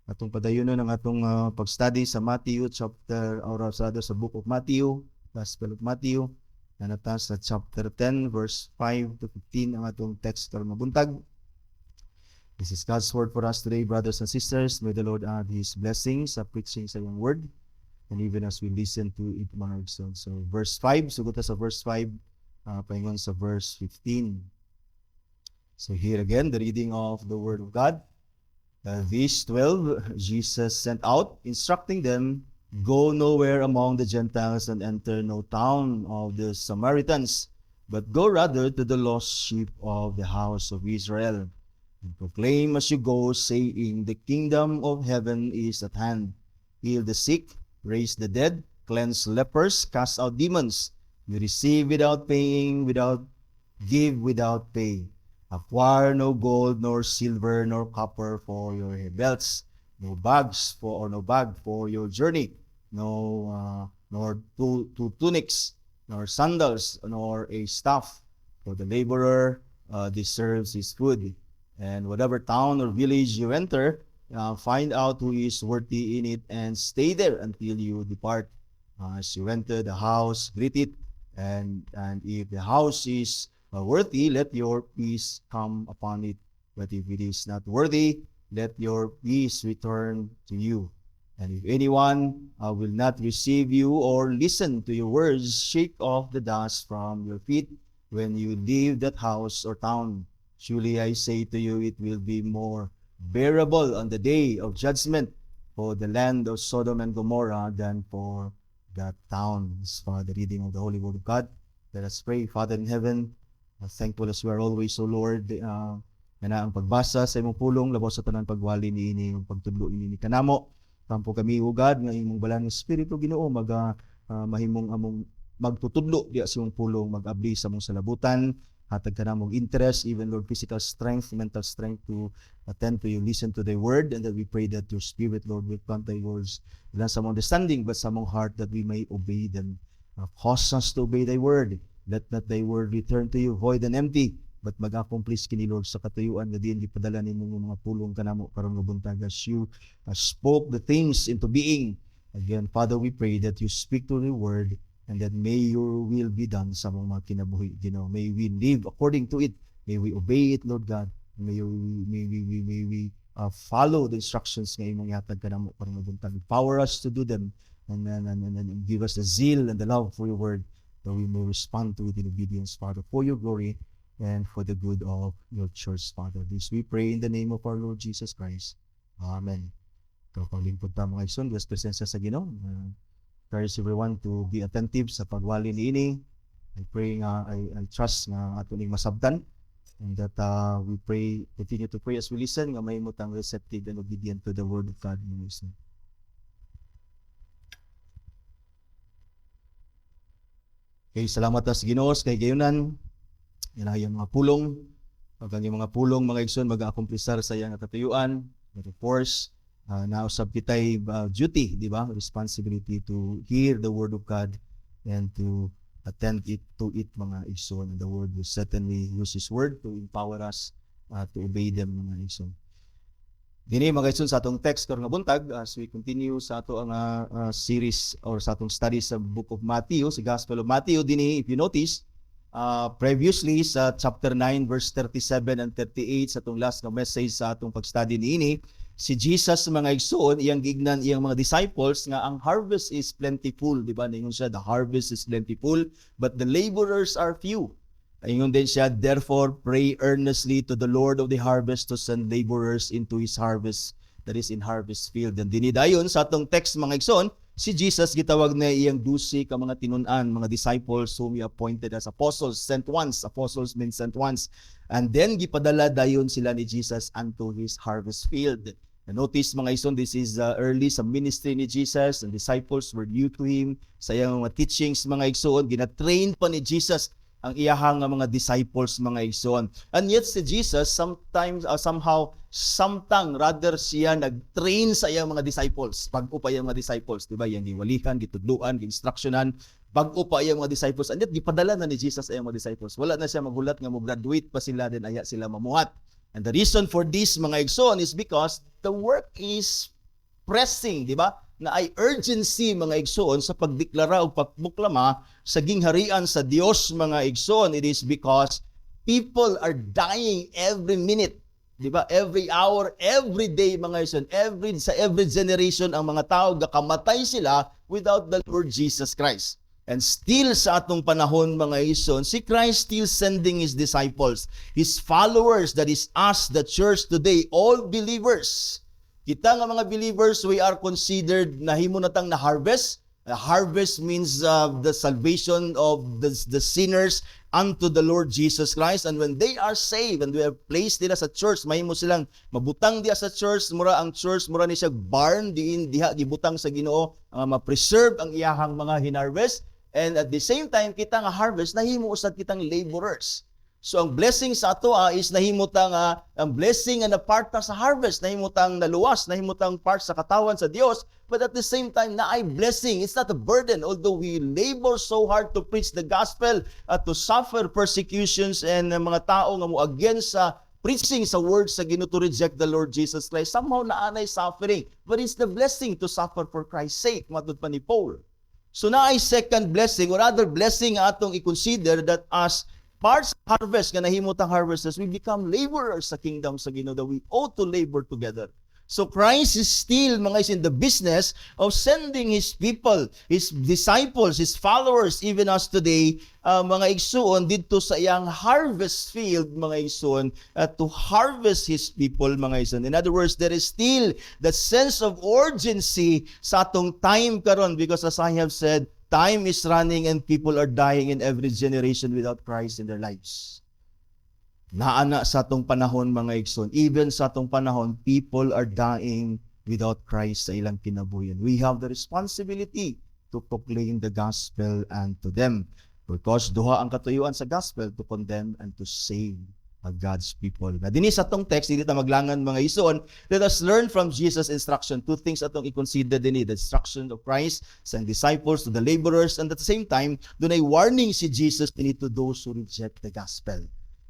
Atong padayonon ang atong pag-study sa Matthew chapter or rather sa book of Matthew, Gospel of Matthew. Nanata sa chapter 10 verse 5 to 15 ang atong text karong buntag. This is God's word for us today, brothers and sisters. May the Lord add His blessings sa preaching sa iyong word, and even as we listen to it mga igsoon. So verse 5, sugot sa verse 5, paingon sa verse 15. So here again, the reading of the word of God. These 12 Jesus sent out, instructing them, "Go nowhere among the Gentiles and enter no town of the Samaritans, but go rather to the lost sheep of the house of Israel. And proclaim as you go, saying, the kingdom of heaven is at hand. Heal the sick, raise the dead, cleanse lepers, cast out demons. You receive without paying, give without pay. Acquire no gold, nor silver, nor copper for your belts, no bag for your journey, nor two tunics, nor sandals, nor a staff. For the laborer deserves his food. And whatever town or village you enter, find out who is worthy in it, and stay there until you depart. As you enter the house, greet it, and if the house is worthy, let your peace come upon it. But if it is not worthy, let your peace return to you. And if anyone will not receive you or listen to your words, shake off the dust from your feet when you leave that house or town. Surely I say to you, it will be more bearable on the day of judgment for the land of Sodom and Gomorrah than for that town. This is for the reading of the Holy Word of God. Let us pray. Father in heaven, thankful as we are always, O Lord, na ang pagbasa sa imong pulong, labaw sa tanan pagwali ni ini, pagtudlo ini kanamo. Tampo kami, O God, nga imong balang Espiritu Ginoo, mahimong among magtutudlo diya sa imong pulong, mag-abli sa among salabutan, hatag ka namong interest, even Lord, physical strength, mental strength to attend to you, listen to thy word, and that we pray that your Spirit, Lord, will plant thy words, not sa among understanding, but sa among heart, that we may obey them. Cause us to obey thy word. Let not thy word return to you void and empty, but mag-accomplish kini Lord sa katuyuan na diin gipadala nimo mga pulong kanamo karong buntag as you spoke the things into being. Again, Father, we pray that you speak to the word, and that may your will be done sa mga kinabuhi. May we live according to it. May we obey it, Lord God. May we follow the instructions nga imong ihatag kanamo karong buntag. Empower us to do them, and give us the zeal and the love for your word, that we may respond to it in obedience, Father, for your glory and for the good of your church, Father. This we pray in the name of our Lord Jesus Christ. Amen. Ito pang lingkod ta mga igsoon, Diyos presensya sa Ginoo. Encourage everyone to be attentive sa pagwali niini. I pray I trust nga ato ning masabtan, and that we continue to pray as we listen nga mahimutang receptive and obedient to the word of God. Okay, salamat sa Ginoo kay gayunan. Yan ang mga pulong. Pag ang mga pulong mga igsoon mag-akomplisar sa iyang katuyuan, but of course, nausab kitay duty, di ba? Responsibility to hear the word of God and to attend to it mga igsoon. And the word will certainly use His word to empower us to obey them mga igsoon. Dini mga igsoon sa atong text karong buntag, as we continue sa ato ang series or sa atong study sa book of Matthew, sa Gospel of Matthew. Dini, if you notice, previously sa chapter 9 verse 37 and 38 sa atong last na message sa atong pag-study niini, si Jesus mga igsoon, iyang gignan iyang mga disciples nga ang harvest is plentiful, di ba? Ningon siya, the harvest is plentiful, but the laborers are few. Ingon din siya, therefore pray earnestly to the Lord of the harvest to send laborers into His harvest, that is in harvest field. And dinidayon sa atong text mga igsoon, si Jesus gitawag na iyang 12 ka mga tinun-an, mga disciples whom He appointed as apostles, sent ones. Apostles means sent ones. And then gipadala dayon sila ni Jesus unto His harvest field. And notice mga igsoon, this is early sa ministry ni Jesus, and disciples were new to Him. Sa iyang mga teachings mga igsoon, gina-train pa ni Jesus ang iyahang mga disciples mga igsoon. And yet si Jesus sometimes samtang rather siya nag-train sa iyang mga disciples. Bago pa iyang mga disciples, di ba? Yang giwalihan, gitudluan, gi-instructionan, bago pa iyang mga disciples. And yet gipadala na ni Jesus iyang mga disciples. Wala na siya maghulat nga mo-graduate pa sila, din aya sila mamuhat. And the reason for this mga igsoon is because the work is pressing, di ba? Na ay urgency mga igsoon sa pagdeklara o pagbuklama sa gingharian sa Dios mga igsoon. It is because people are dying every minute, di ba? Every hour, every day mga igsoon. Sa every generation ang mga tao gakamatay sila without the Lord Jesus Christ. And still sa atong panahon mga igsoon, si Christ still sending His disciples, His followers, that is us, the church today, all believers. Kita nga mga believers, we are considered na himo natang na harvest. Harvest means the salvation of the sinners unto the Lord Jesus Christ. And when they are saved and we have placed nila sa church, mahimo silang mabutang diha sa church, mura ang church, mura ni siya barn diha gibutang sa Ginoo, ma-preserve ang iyahang mga hinarvest. And at the same time, kita nga harvest, nahimo usad kitang laborers. So ang blessing sa ato is nahimutang ang blessing na part sa harvest, nahimutang naluwas, nahimutang part sa katawan sa Dios, but at the same time na ay blessing. It's not a burden, although we labor so hard to preach the gospel at to suffer persecutions and mga tao nga mo against sa preaching sa words sa Ginoo to reject the Lord Jesus Christ. Somehow naanay suffering, but it's the blessing to suffer for Christ's sake, matud pa ni Paul. So na ay second blessing or other blessing atong i-consider that as parts harvest nga nahimutang harvesters, we become laborers sa kingdom sa Ginoo, that we ought to labor together. So Christ is still is in the business of sending His people, His disciples, His followers, even as today, mga igsoon dito sa iyang harvest field, mga igsoon, to harvest His people, mga igsoon. In other words, there is still the sense of urgency sa atong time karon, because as I have said, time is running and people are dying in every generation without Christ in their lives. Naana sa atong panahon mga igsoon, even sa atong panahon, people are dying without Christ sa ilang kinabuhian. We have the responsibility to proclaim the gospel unto them, because duha ang katuyuan sa gospel, to condemn and to save God's people. Na dinhi sa atong text, dili ta maglangan mga igsoon, let us learn from Jesus' instruction. Two things atong i-consider dinhi: the instruction of Christ sa disciples, to the laborers, and at the same time, dunay warning si Jesus dinhi to those who reject the gospel.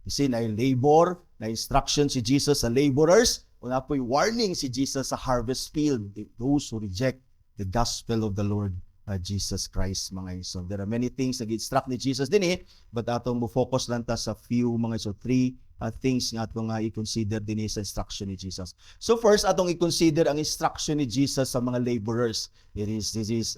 You see, na labor, na instruction si Jesus sa laborers, una po'y warning si Jesus sa harvest field, those who reject the gospel of the Lord Jesus Christ, mga igsoon. There are many things na gi-instruct ni Jesus dinhi, but atong mo focus lang ta sa few mga igsoon, three things nga atong i-consider dinhi sa instruction ni Jesus. So first, atong i-consider ang instruction ni Jesus sa mga laborers. This is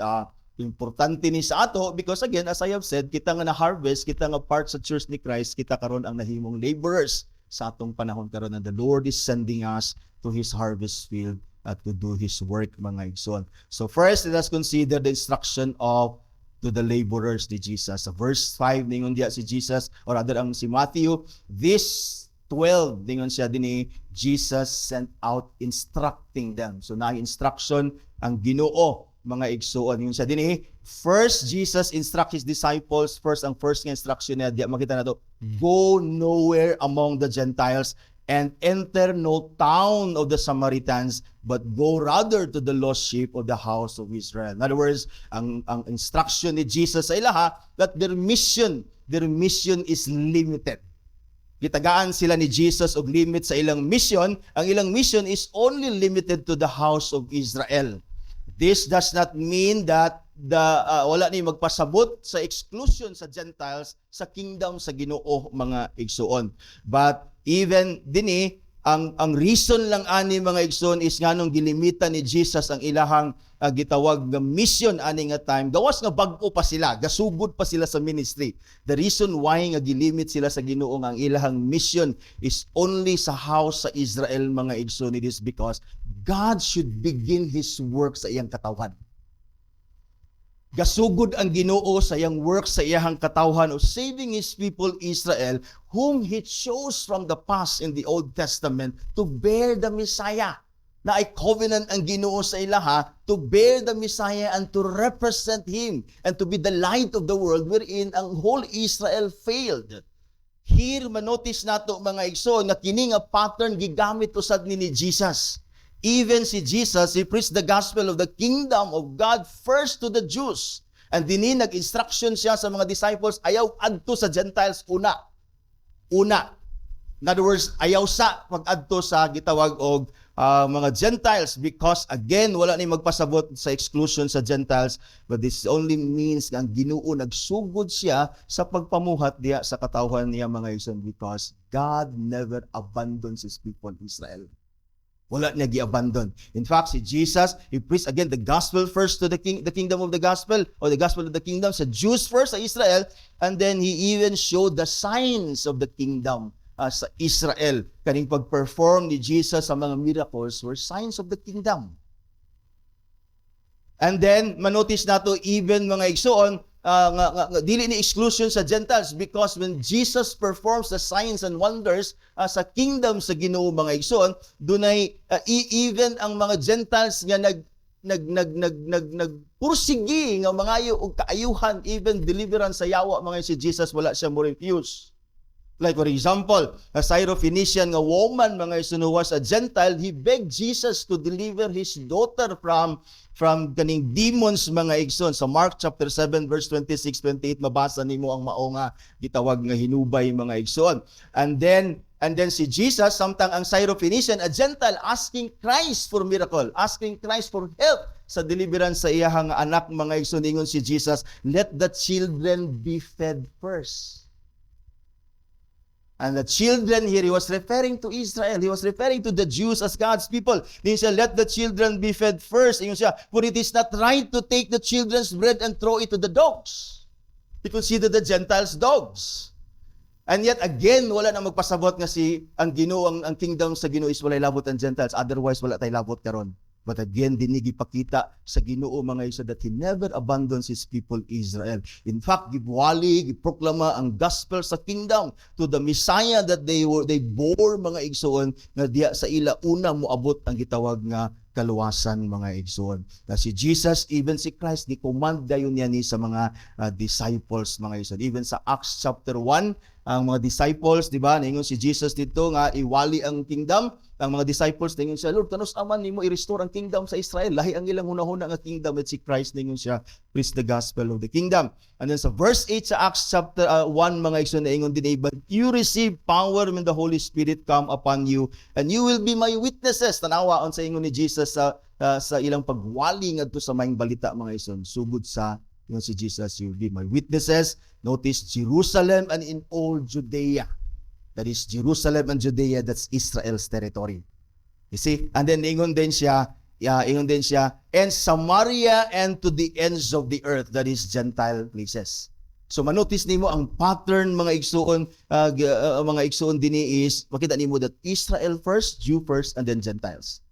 importante ni sa ato, because again, as I have said, kita nga na-harvest, kita nga part sa church ni Christ, kita karon ang nahimong laborers sa atong panahon karon, and the Lord is sending us to His harvest field to do His work, mga igsoon. So first, let us consider the instruction to the laborers ni Jesus. Sa verse 5, ningon diya si Jesus, or rather ang si Matthew, this 12, ningon siya dinhi, Jesus sent out instructing them. So na instruction ang Ginoo, mga igsoon. Yun siya dinhi, first Jesus instruct His disciples, ang first nga instruction niya, diya makita na to, go nowhere among the Gentiles and enter no town of the Samaritans, but go rather to the lost sheep of the house of Israel. In other words, ang instruction ni Jesus sa ilaha, that their mission is limited. Gitagaan sila ni Jesus og limit sa ilang mission. Ang ilang mission is only limited to the house of Israel. This does not mean that wala ni magpasabot sa exclusion sa Gentiles sa kingdom sa Ginoo, mga igsoon. But even dinhi, ang reason lang ani mga igsoon is nganong gilimita ni Jesus ang ilahang gitawag nga mission ani nga time. Gawas nga bag-o pa sila, gasugod pa sila sa ministry. The reason why nga gilimit sila sa Ginoo ang ilahang mission is only sa house sa Israel, mga igsoon. It is because God should begin His work sa iyang katawan. Gasugod ang Ginoo sa iyang work sa iyang katawhan of saving His people Israel, whom He chose from the past in the Old Testament to bear the Messiah. Na ay covenant ang Ginoo sa ilaha to bear the Messiah and to represent Him and to be the light of the world, wherein ang whole Israel failed. Here manotice nato mga igsoon na kini nga pattern gigamit usad ni Jesus. Even si Jesus, He preached the gospel of the kingdom of God first to the Jews. And dinhi nag-instruction siya sa mga disciples, ayaw adto sa Gentiles una. In other words, ayaw sa pag-adto sa gitawag og mga Gentiles, because again wala ni magpasabot sa exclusion sa Gentiles, but this only means nga ang Ginoo nagsugod siya sa pagpamuhat diya sa katawhan niya mga igsoon, because God never abandons His people Israel. Wala niya gi-abandon. In fact, si Jesus, He preached again the gospel first to the kingdom of the gospel, or the gospel of the kingdom sa Jews first, sa Israel, and then He even showed the signs of the kingdom sa Israel. Kaning pag-perform ni Jesus sa mga miracles were signs of the kingdom. And then, manotice nato even mga igsoon, dili ni exclusion sa Gentiles, because when Jesus performs the signs and wonders sa kingdom sa Ginoo mga igsoon, dunay even ang mga Gentiles nga nagpursigi nga mangayo og kaayuhan, even deliverance sa yawa mga si Jesus, wala siya mo refuse. Like for example, a Syrophoenician nga woman mga igsoon who was a Gentile, he begged Jesus to deliver his daughter from kaning demons mga igsoon. Sa Mark chapter 7 verse 26-28 mabasa nimo ang mao nga gitawag nga hinubay mga igsoon. And then si Jesus, samtang ang Syrophoenician, a Gentile, asking Christ for miracle, asking Christ for help sa deliverance sa iyang anak mga igsoon, ingon si Jesus, let the children be fed first. And the children here, He was referring to Israel. He was referring to the Jews as God's people. He said, let the children be fed first. Ingon siya, for it is not right to take the children's bread and throw it to the dogs. He considered the Gentiles dogs. And yet again, wala na magpasabot nga ang Ginoo, ang kingdom sa Ginoo is walay labot ang Gentiles. Otherwise, wala tay labot karon. But again, dinigi pakita sa Ginoo mga igsoon that He never abandons His people Israel. In fact, gibuwali, giproklama ang gospel sa kingdom to the Messiah that they bore mga igsoon, nga diya sa ila una moabot ang gitawag nga kaluwasan mga igsoon. Na si Jesus, even si Christ, ni-command dayon niya ni sa mga disciples mga igsoon. Even sa Acts chapter 1, ang mga disciples, di ba, ningon si Jesus dito nga iwali ang kingdom. Ang mga disciples ningon siya, Lord, kanus aman nimo i-restore ang kingdom sa Israel. Lahi ang ilang hunahuna nga kingdom, at si Christ ningon siya, preach the gospel of the kingdom. And then sa verse 8 sa Acts chapter 1 mga igsoon, ningon din, but you receive power when the Holy Spirit come upon you, and you will be my witnesses. Tanawa on sa ingon ni Jesus sa ilang pagwali ngadto sa maayong balita mga igsoon, sugod sa yung si Jesus, you will be my witnesses. Notice, Jerusalem and in all Judea. That is Jerusalem and Judea, that's Israel's territory. You see? And then ingon din siya, and Samaria and to the ends of the earth, that is Gentile places. So manotice nimo ang pattern mga igsoon dinhi is, makita nimo that Israel first, Jew first, and then Gentiles.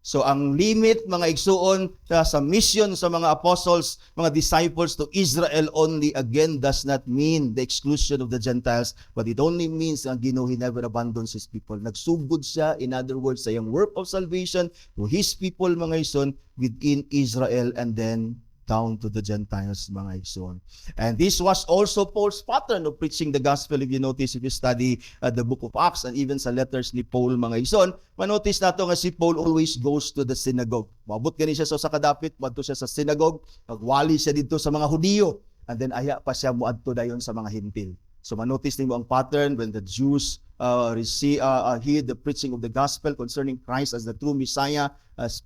So ang limit mga igsoon sa mission sa mga apostles, mga disciples to Israel only, again does not mean the exclusion of the Gentiles, but it only means ang Ginoo, He never abandons His people. Nagsugod siya, in other words, sa iyang work of salvation to His people mga igsoon within Israel, and then down to the Gentiles mga igsoon. And this was also Paul's pattern of preaching the gospel. If you notice, if you study the book of Acts and even sa letters ni Paul mga igsoon, manotice nato nga si Paul always goes to the synagogue. Mabot gani siya sa kadapit, madto siya sa synagogue, pagwali siya dito sa mga Hudiyo, and then aya pa siya moadto dayon sa mga Hintil. So manotice nimo ang pattern when the Jews hear the preaching of the gospel concerning Christ as the true Messiah, as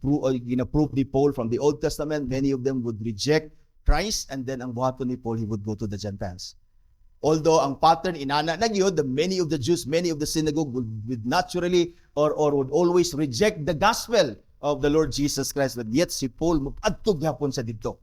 gina-prove ni Paul from the Old Testament, many of them would reject Christ, and then ang buhaton ni Paul, he would go to the Gentiles. Although ang pattern inana nagyod, the many of the Jews, many of the synagogue would naturally or would always reject the gospel of the Lord Jesus Christ, but yet si Paul adto gyapon sa didto.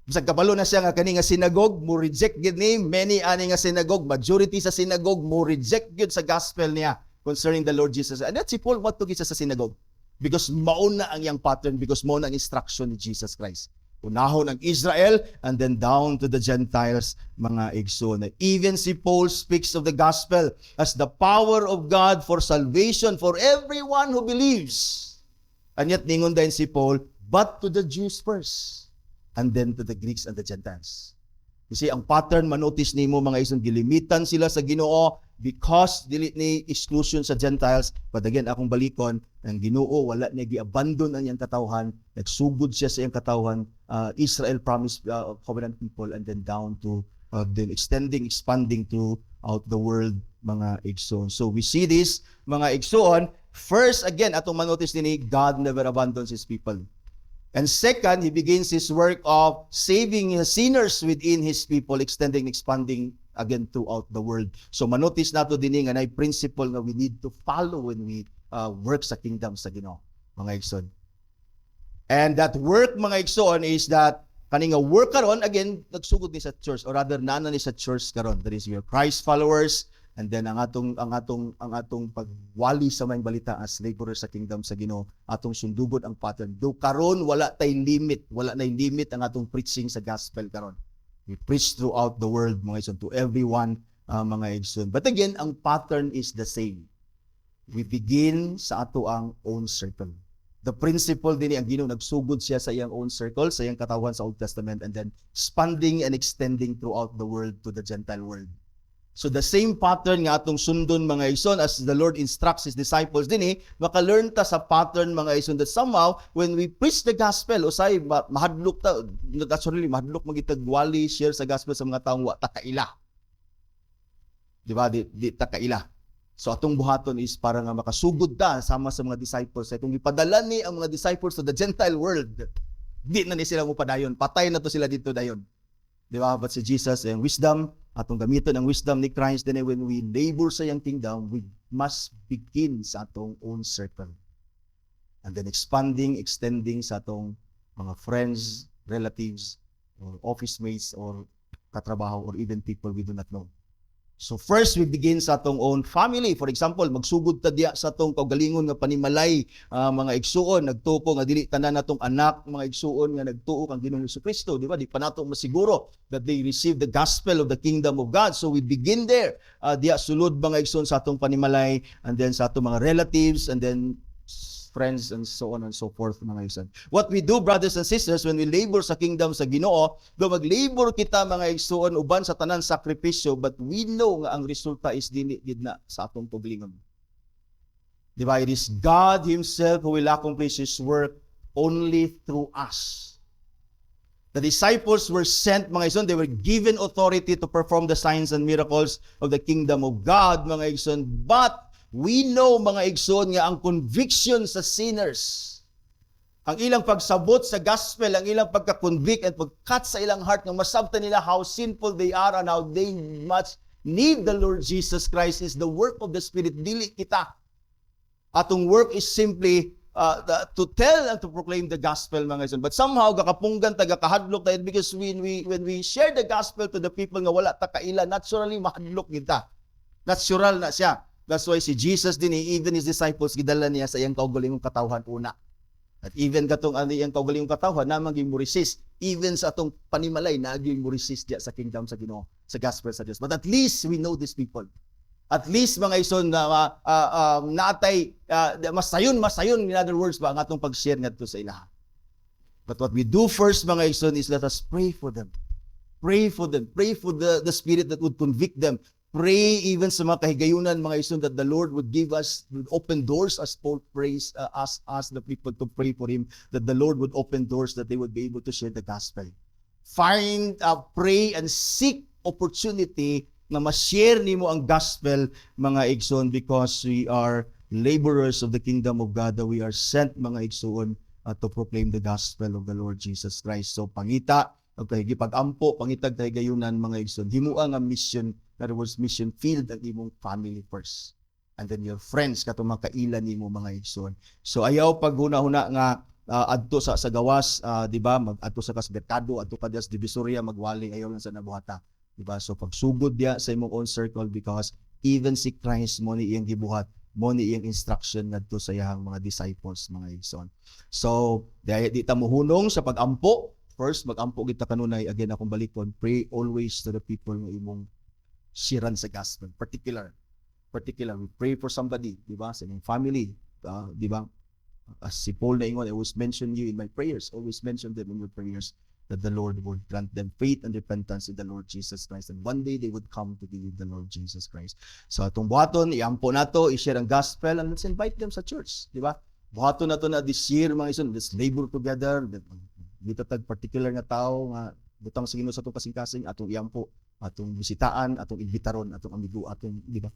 Bisag kabalo na siya nga kani nga synagogue mo reject gid ni many ani nga synagogue, majority sa synagogue mo reject gyud sa gospel niya concerning the Lord Jesus. And that si Paul what to gid sa synagogue, because mauna ang yang pattern, because mauna ang instruction ni Jesus Christ. Unahon ang Israel and then down to the Gentiles mga igsoon. Even si Paul speaks of the gospel as the power of God for salvation for everyone who believes. And yet ningon din si Paul, but to the Jews first, and then to the Greeks and the Gentiles. You see, ang pattern, manotice nimo mga igsoon, gilimitan sila sa Ginoo because dili ni exclusion sa Gentiles. But again, akong balikon, ang Ginoo wala niya gi-abandon ang iyang katawhan, nagsugod siya sa iyang katawhan, Israel promised covenant people, and then down to then expanding throughout the world mga igsoon. So we see this, mga igsoon, first again atong manotice dinhi, God never abandons His people. And second, He begins His work of saving sinners within His people, extending, expanding again throughout the world. So manotice nato dinhi nga nay principle nga we need to follow when we work sa kingdom sa Ginoo, mga igsoon. And that work, mga igsoon, is that kani nga work karon, again nagsugod ni sa church, or rather nana ni sa church karon, that is your Christ followers, and then ang atong pagwali sa may balita as laborers sa kingdom sa Ginoo, atong sundugod ang pattern. Do karon wala tay limit, wala nay limit ang atong preaching sa gospel karon. We preach throughout the world, mga igsoon, to everyone, mga igsoon. But again, ang pattern is the same. We begin sa ato ang own circle. The principle din ang Ginoo, nagsugod siya sa iyang own circle, sa iyang katawan sa Old Testament, and then expanding and extending throughout the world to the Gentile world. So the same pattern nga atong sundon, mga igsoon, as the Lord instructs His disciples din makalearn ta sa pattern, mga igsoon, that somehow when we preach the gospel, usay mahadlok ta, naturally mahadlok magitagwali share sa gospel sa mga taong wa ta kaila. Di ba? Di ta kaila. So atong buhaton is para nga makasugod ta sama sa mga disciples. Itong ipadala ni ang mga disciples to the Gentile world, di na ni sila mo padayon, patay na to sila dito dayon. Di ba? But si Jesus and wisdom, atong gamiton ang wisdom ni Christ, then when we labor sa iyang kingdom, we must begin sa atong own circle. And then expanding, extending sa atong mga friends, relatives, or office mates, or katrabaho, or even people we do not know. So first, we begin sa atong own family. For example, magsugod ta diya sa atong kaugalingon nga panimalay, mga igsuon, nagtuko nga dili tanan natong anak, mga igsuon nga nagtuo kang Ginoong Jesucristo, di ba? Di pa nato masiguro that they receive the gospel of the kingdom of God. So we begin there. Diya sulod mga igsuon sa atong panimalay, and then sa atong mga relatives, and then friends, and so on and so forth, mga igsoon. What we do, brothers and sisters, when we labor sa kingdom sa Ginoo, do mag-labor kita, mga igsoon, uban sa tanan sakripisyo, but we know nga ang resulta is dili gid na sa atong paglingon. Diba? It is God Himself who will accomplish His work only through us. The disciples were sent, mga igsoon, they were given authority to perform the signs and miracles of the kingdom of God, mga igsoon, but we know, mga igsoon, nga ang conviction sa sinners, ang ilang pagsabot sa gospel, ang ilang pagka-convict and pagkat sa ilang heart, nga masabtan nila how sinful they are and how they much need the Lord Jesus Christ, is the work of the Spirit, dili kita. Atong work is simply to tell and to proclaim the gospel, mga igsoon. But somehow, gakapunggan ta, gakahadlok tayo, because when we share the gospel to the people nga wala ta kaila, naturally mahadlok kita. Natural na siya. That's why si Jesus din, even His disciples, gidala niya sa iyang kaugalingong katawhan una. At even katong iyang kaugalingong katawhan, namang mo resist. Even sa atong panimalay, naging mo resist diya sa kingdom sa Ginoo, sa gospel sa Diyos. But at least we know these people. At least, mga igsoon, na natay, masayon, in other words, ba, ang atong pag-share nga ito sa ilaha. But what we do first, mga igsoon, is let us pray for them. Pray for them. Pray for the Spirit that would convict them. Pray even sa mga kahigayunan, mga igsoon, that the Lord would give us, would open doors, as Paul prays, ask the people to pray for him, that the Lord would open doors that they would be able to share the gospel. Pray and seek opportunity na ma-share nimo ang gospel, mga igsoon, because we are laborers of the kingdom of God, that we are sent, mga igsoon, to proclaim the gospel of the Lord Jesus Christ. So pangita, pag-ampo, pangitag kahigayunan, mga igsoon, himuang ang mission. In other words, mission field ang imong family first. And then your friends, katong makailan nimo, mga igsoon. So ayaw pag huna-huna nga adto sa gawas, di ba? Adto sa merkado, adto ka diya sa Divisoria, magwali, ayaw lang sa nabuhata. Di ba? So pagsugod diya sa imong own circle, because even si Christ mo ni iyang gibuhat, mo ni iyang instruction ngadto sa iyang mga disciples, mga igsoon. So di ta mohunong sa pag-ampo. First, mag-ampo kita kanunay, again akong balikon, pray always to the people nga imong siran sa gospel. Particular, we pray for somebody, di ba? Sa inyong family, di ba? As si Paul na ingon, I always mention you in my prayers, always mention them in your prayers, that the Lord would grant them faith and repentance in the Lord Jesus Christ, and one day they would come to believe the Lord Jesus Christ. So atong buhaton, iampo nato, i-share ang gospel, and let's invite them sa church, di ba? Buhaton nato na this year, mga igsoon, let's labor together. Dito tag particular nga tao nga butang sa Ginoo sa atong kasing-kasing, atong iampo atong bisitaan, atong imbitaron, atong amigo, atong, di ba,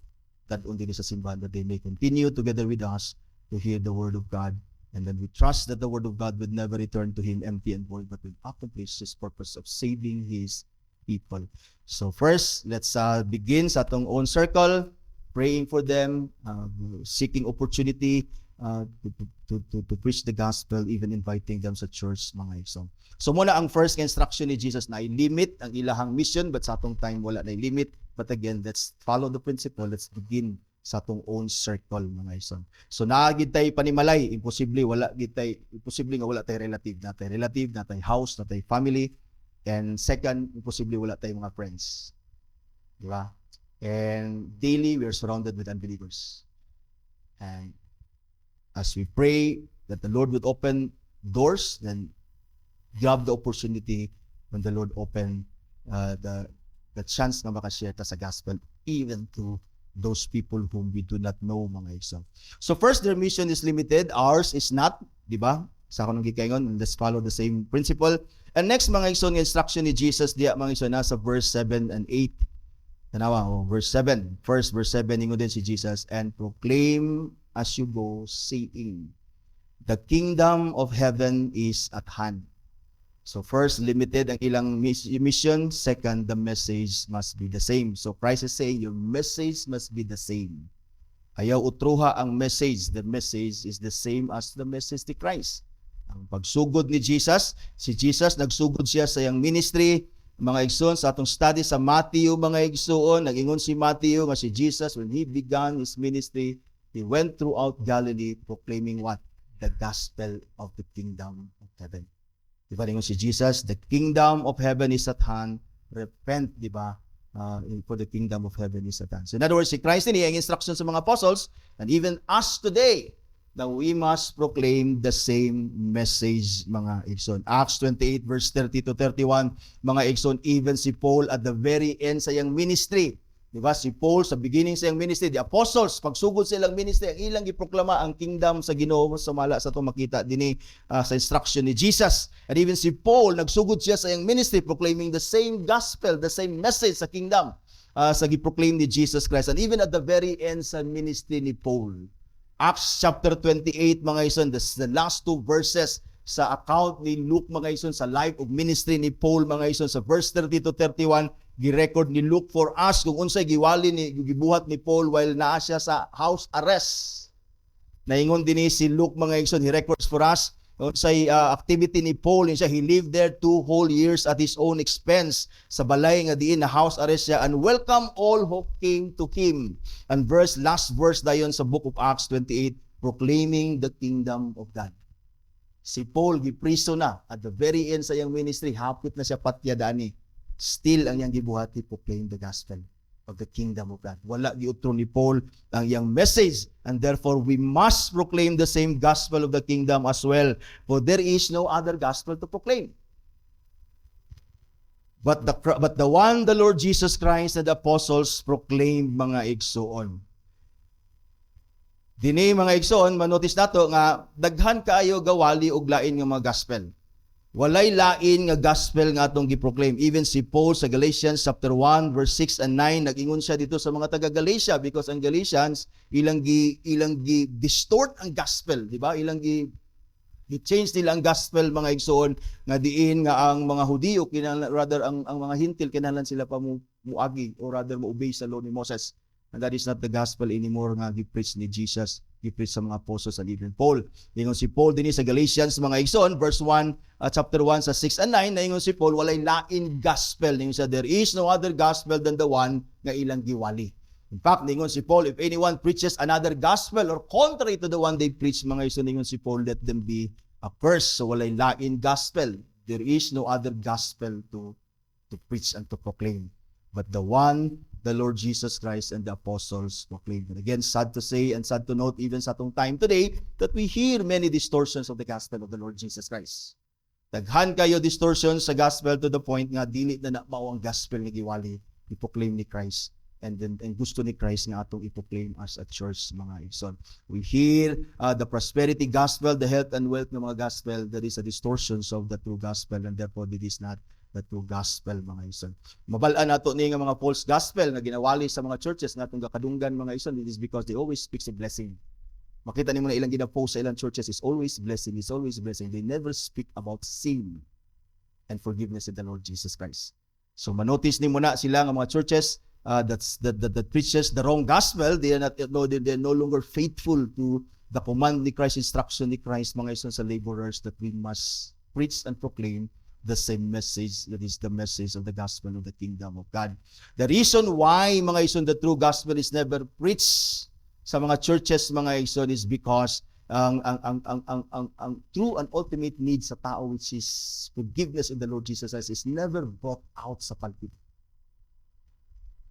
dadon din sa simbahan that they may continue together with us to hear the word of God. And then we trust that the word of God would never return to him empty and void, but will accomplish his purpose of saving his people. So first, let's begin sa atong own circle, praying for them, seeking opportunity to preach the gospel, even inviting them sa church, mga igsoon. So muna ang first instruction ni Jesus na i-limit ang ilahang mission, but sa atong time wala na i-limit. But again, let's follow the principle. Let's begin sa atong own circle, mga igsoon. So naagid tay panimalay, imposible nga wala tay relative, natay house, natay family, and second, imposible wala tay mga friends. Di ba? And daily, we are surrounded with unbelievers. And as we pray that the Lord would open doors, then grab the opportunity when the Lord open the chance na makashare ta sa gospel even to those people whom we do not know, mga igsoon. So first, their mission is limited. Ours is not, di ba? Sa kanong gikaingon, let's follow the same principle. And next, mga igsoon, instruction ni Jesus diya, mga igsoon, nasa verse 7 and 8. Tanawa, verse 7. First, verse 7, ingon din si Jesus, and proclaim as you go, saying, the kingdom of heaven is at hand. So first, limited ang ilang mission. Second, the message must be the same. So Christ is saying, your message must be the same. Ayaw utruha ang message. The message is the same as the message ni Christ. Ang pagsugod ni Jesus, si Jesus, nagsugod siya sa iyang ministry, mga igsoon, sa atong study sa Matthew, mga igsoon, nag-ingon si Matthew nga si Jesus, when he began his ministry, he went throughout Galilee proclaiming what? The gospel of the kingdom of heaven. Diba ingon si Jesus, the kingdom of heaven is at hand, repent, diba? For the kingdom of heaven is at hand. So in other words, si Christ din ang instruction sa mga apostles, and even us today, that we must proclaim the same message, mga igsoon. Acts 28 verse 30 to 31, mga igsoon, even si Paul at the very end sa iyang ministry. Diba? Si Paul sa beginning sa iyang ministry, the apostles, pagsugod sa ilang ministry, ang ilang giproklama ang kingdom sa Ginoo, sa mala sa itong makita din sa instruction ni Jesus. And even si Paul, nagsugod siya sa iyang ministry, proclaiming the same gospel, the same message sa kingdom, sa giproclaim ni Jesus Christ. And even at the very end sa ministry ni Paul, Acts chapter 28, mga igsoon, the last two verses sa account ni Luke, mga igsoon, sa life of ministry ni Paul, mga igsoon, sa verse 30 to 31, gi-record ni Luke for us kung unsay giwali ni gibuhat ni Paul while naa siya sa house arrest. Naingon din si Luke, mga igsoon, he records for us unsay activity ni Paul. Siya, he lived there 2 whole years at his own expense sa balay nga diin na house arrest siya, and welcome all who came to him. And last verse dayon sa book of Acts 28, proclaiming the kingdom of God. Si Paul gipriso na at the very end sa iyang ministry, hapit na siya patya dani. Still ang iyang gibuhat, he proclaimed the gospel of the kingdom of God. Wala giutro ni Paul ang iyang message, and therefore we must proclaim the same gospel of the kingdom as well, for there is no other gospel to proclaim. But the one the Lord Jesus Christ and the apostles proclaimed, mga igsoon. Dini, mga igsoon, manotis nato nga daghan kaayo gawali og lain nga mga gospel. Walay lain nga gospel nga atong giproclaim. Even si Paul sa Galatians chapter 1 verse 6 and 9, nag-ingon siya dito sa mga taga Galatia, because ang Galatians ilang gi distort ang gospel, di ba? Ilang gi-change nila ang gospel, mga igsoon, nga diin nga ang mga Hudiyo ang mga Hintil kinahanglan sila pa muagi or rather mo-obey sa law ni Moses. And that is not the gospel anymore nga gi-preach ni Jesus, gi-preach sa mga apostles and even Paul. Ingon si Paul din sa Galatians, mga igsoon, verse 1, chapter 1 sa 6 and 9, na ingon si Paul, walay lain gospel. Ingon siya, there is no other gospel than the one nga ilang giwali. In fact, ingon si Paul, if anyone preaches another gospel or contrary to the one they preach, mga igsoon, ingon si Paul, let them be accursed. So walay lain gospel. There is no other gospel to preach and to proclaim, but the one the Lord Jesus Christ and the apostles proclaimed. And again, sad to say and sad to note, even sa atong time today, that we hear many distortions of the gospel of the Lord Jesus Christ. Daghan kayo distortions sa gospel to the point nga dili na mao ang gospel nga giwali i-proclaim ni Christ, and gusto ni Christ nga atong i-proclaim as a church, mga igsoon. We hear the prosperity gospel, the health and wealth ng mga gospel. That is a distortions of the true gospel, and therefore it is not the true gospel, mga ison. Mabalaan nato ni nga mga false gospel nga ginawali sa mga churches nga itong kakadunggan, mga ison. It is because they always speak of blessing. Makita niyo na ilang gina-post sa ilang churches is always blessing, is always blessing. They never speak about sin and forgiveness in the Lord Jesus Christ. So manotice ni mo na sila nga mga churches that preaches the wrong gospel. They are no longer faithful to the command ni Christ, instruction ni Christ, mga ison, sa laborers, that we must preach and proclaim the same message, that is the message of the gospel of the kingdom of God. The reason why, mga ison, the true gospel is never preached sa mga churches, mga ison, is because ang true and ultimate need sa tao, which is forgiveness in the Lord Jesus Christ, is never brought out sa pulpit.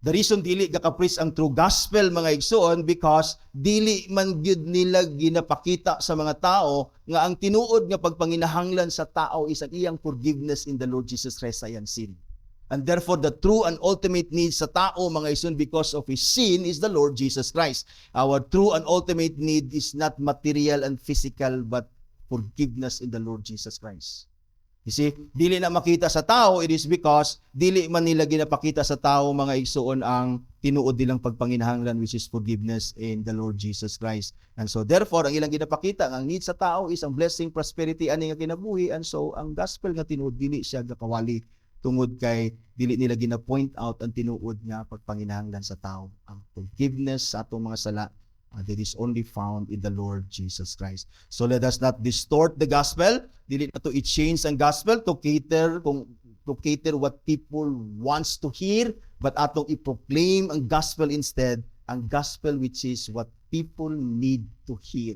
The reason dili gaka-preach ang true gospel, mga igsoon, because dili man gyud nila ginapakita sa mga tao nga ang tinuod nga pagpanginahanglan sa tao is ang iyang forgiveness in the Lord Jesus Christ sa iyang sin. And therefore, the true and ultimate need sa tao, mga igsoon, because of his sin is the Lord Jesus Christ. Our true and ultimate need is not material and physical, but forgiveness in the Lord Jesus Christ. You see, dili na makita sa tao, it is because dili man nila ginapakita sa tao, mga igsoon, ang tinuod nilang pagpanginahanglan, which is forgiveness in the Lord Jesus Christ. And so therefore, ang ilang ginapakita, ang need sa tao is ang blessing, prosperity, ani nga kinabuhi. And so ang gospel nga tinuod, dili siya gakawali tungod kay dili nila gina-point out ang tinuod nga pagpanginahanglan sa tao. Ang forgiveness sa atong mga sala, that is only found in the Lord Jesus Christ. So let us not distort the gospel. Dili na to i-change ang gospel to cater what people wants to hear, but atong i-proclaim ang gospel instead, ang gospel which is what people need to hear.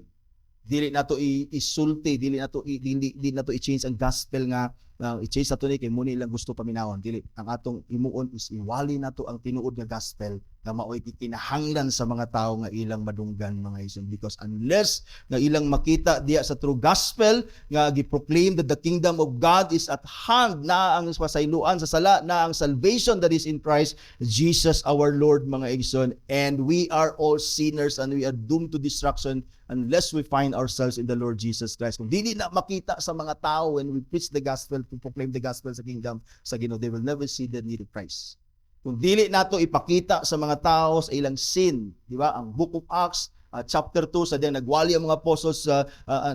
Dili na to isulti, dili na to i-change ang gospel nga i-change nato ni kay muni lang gusto paminawon. Dili, ang atong imuon is iwali nato ang tinuod nga gospel nga mao'y kinahanglan sa mga tao nga ilang madunggan, mga ison, because unless nga ilang makita diya sa true gospel nga gi-proclaim that the kingdom of God is at hand, na ang pasayloan sa sala, na ang salvation that is in Christ Jesus our Lord, mga ison, and we are all sinners and we are doomed to destruction unless we find ourselves in the Lord Jesus Christ. Kung dili na makita sa mga tao when we preach the gospel, to proclaim the gospel sa kingdom sa Ginoo, they will never see the need of Christ. Kung dili nato ipakita sa mga tao sa ilang sin, di ba? Ang Book of Acts, chapter 2, sa diyang nagwali ang mga apostles,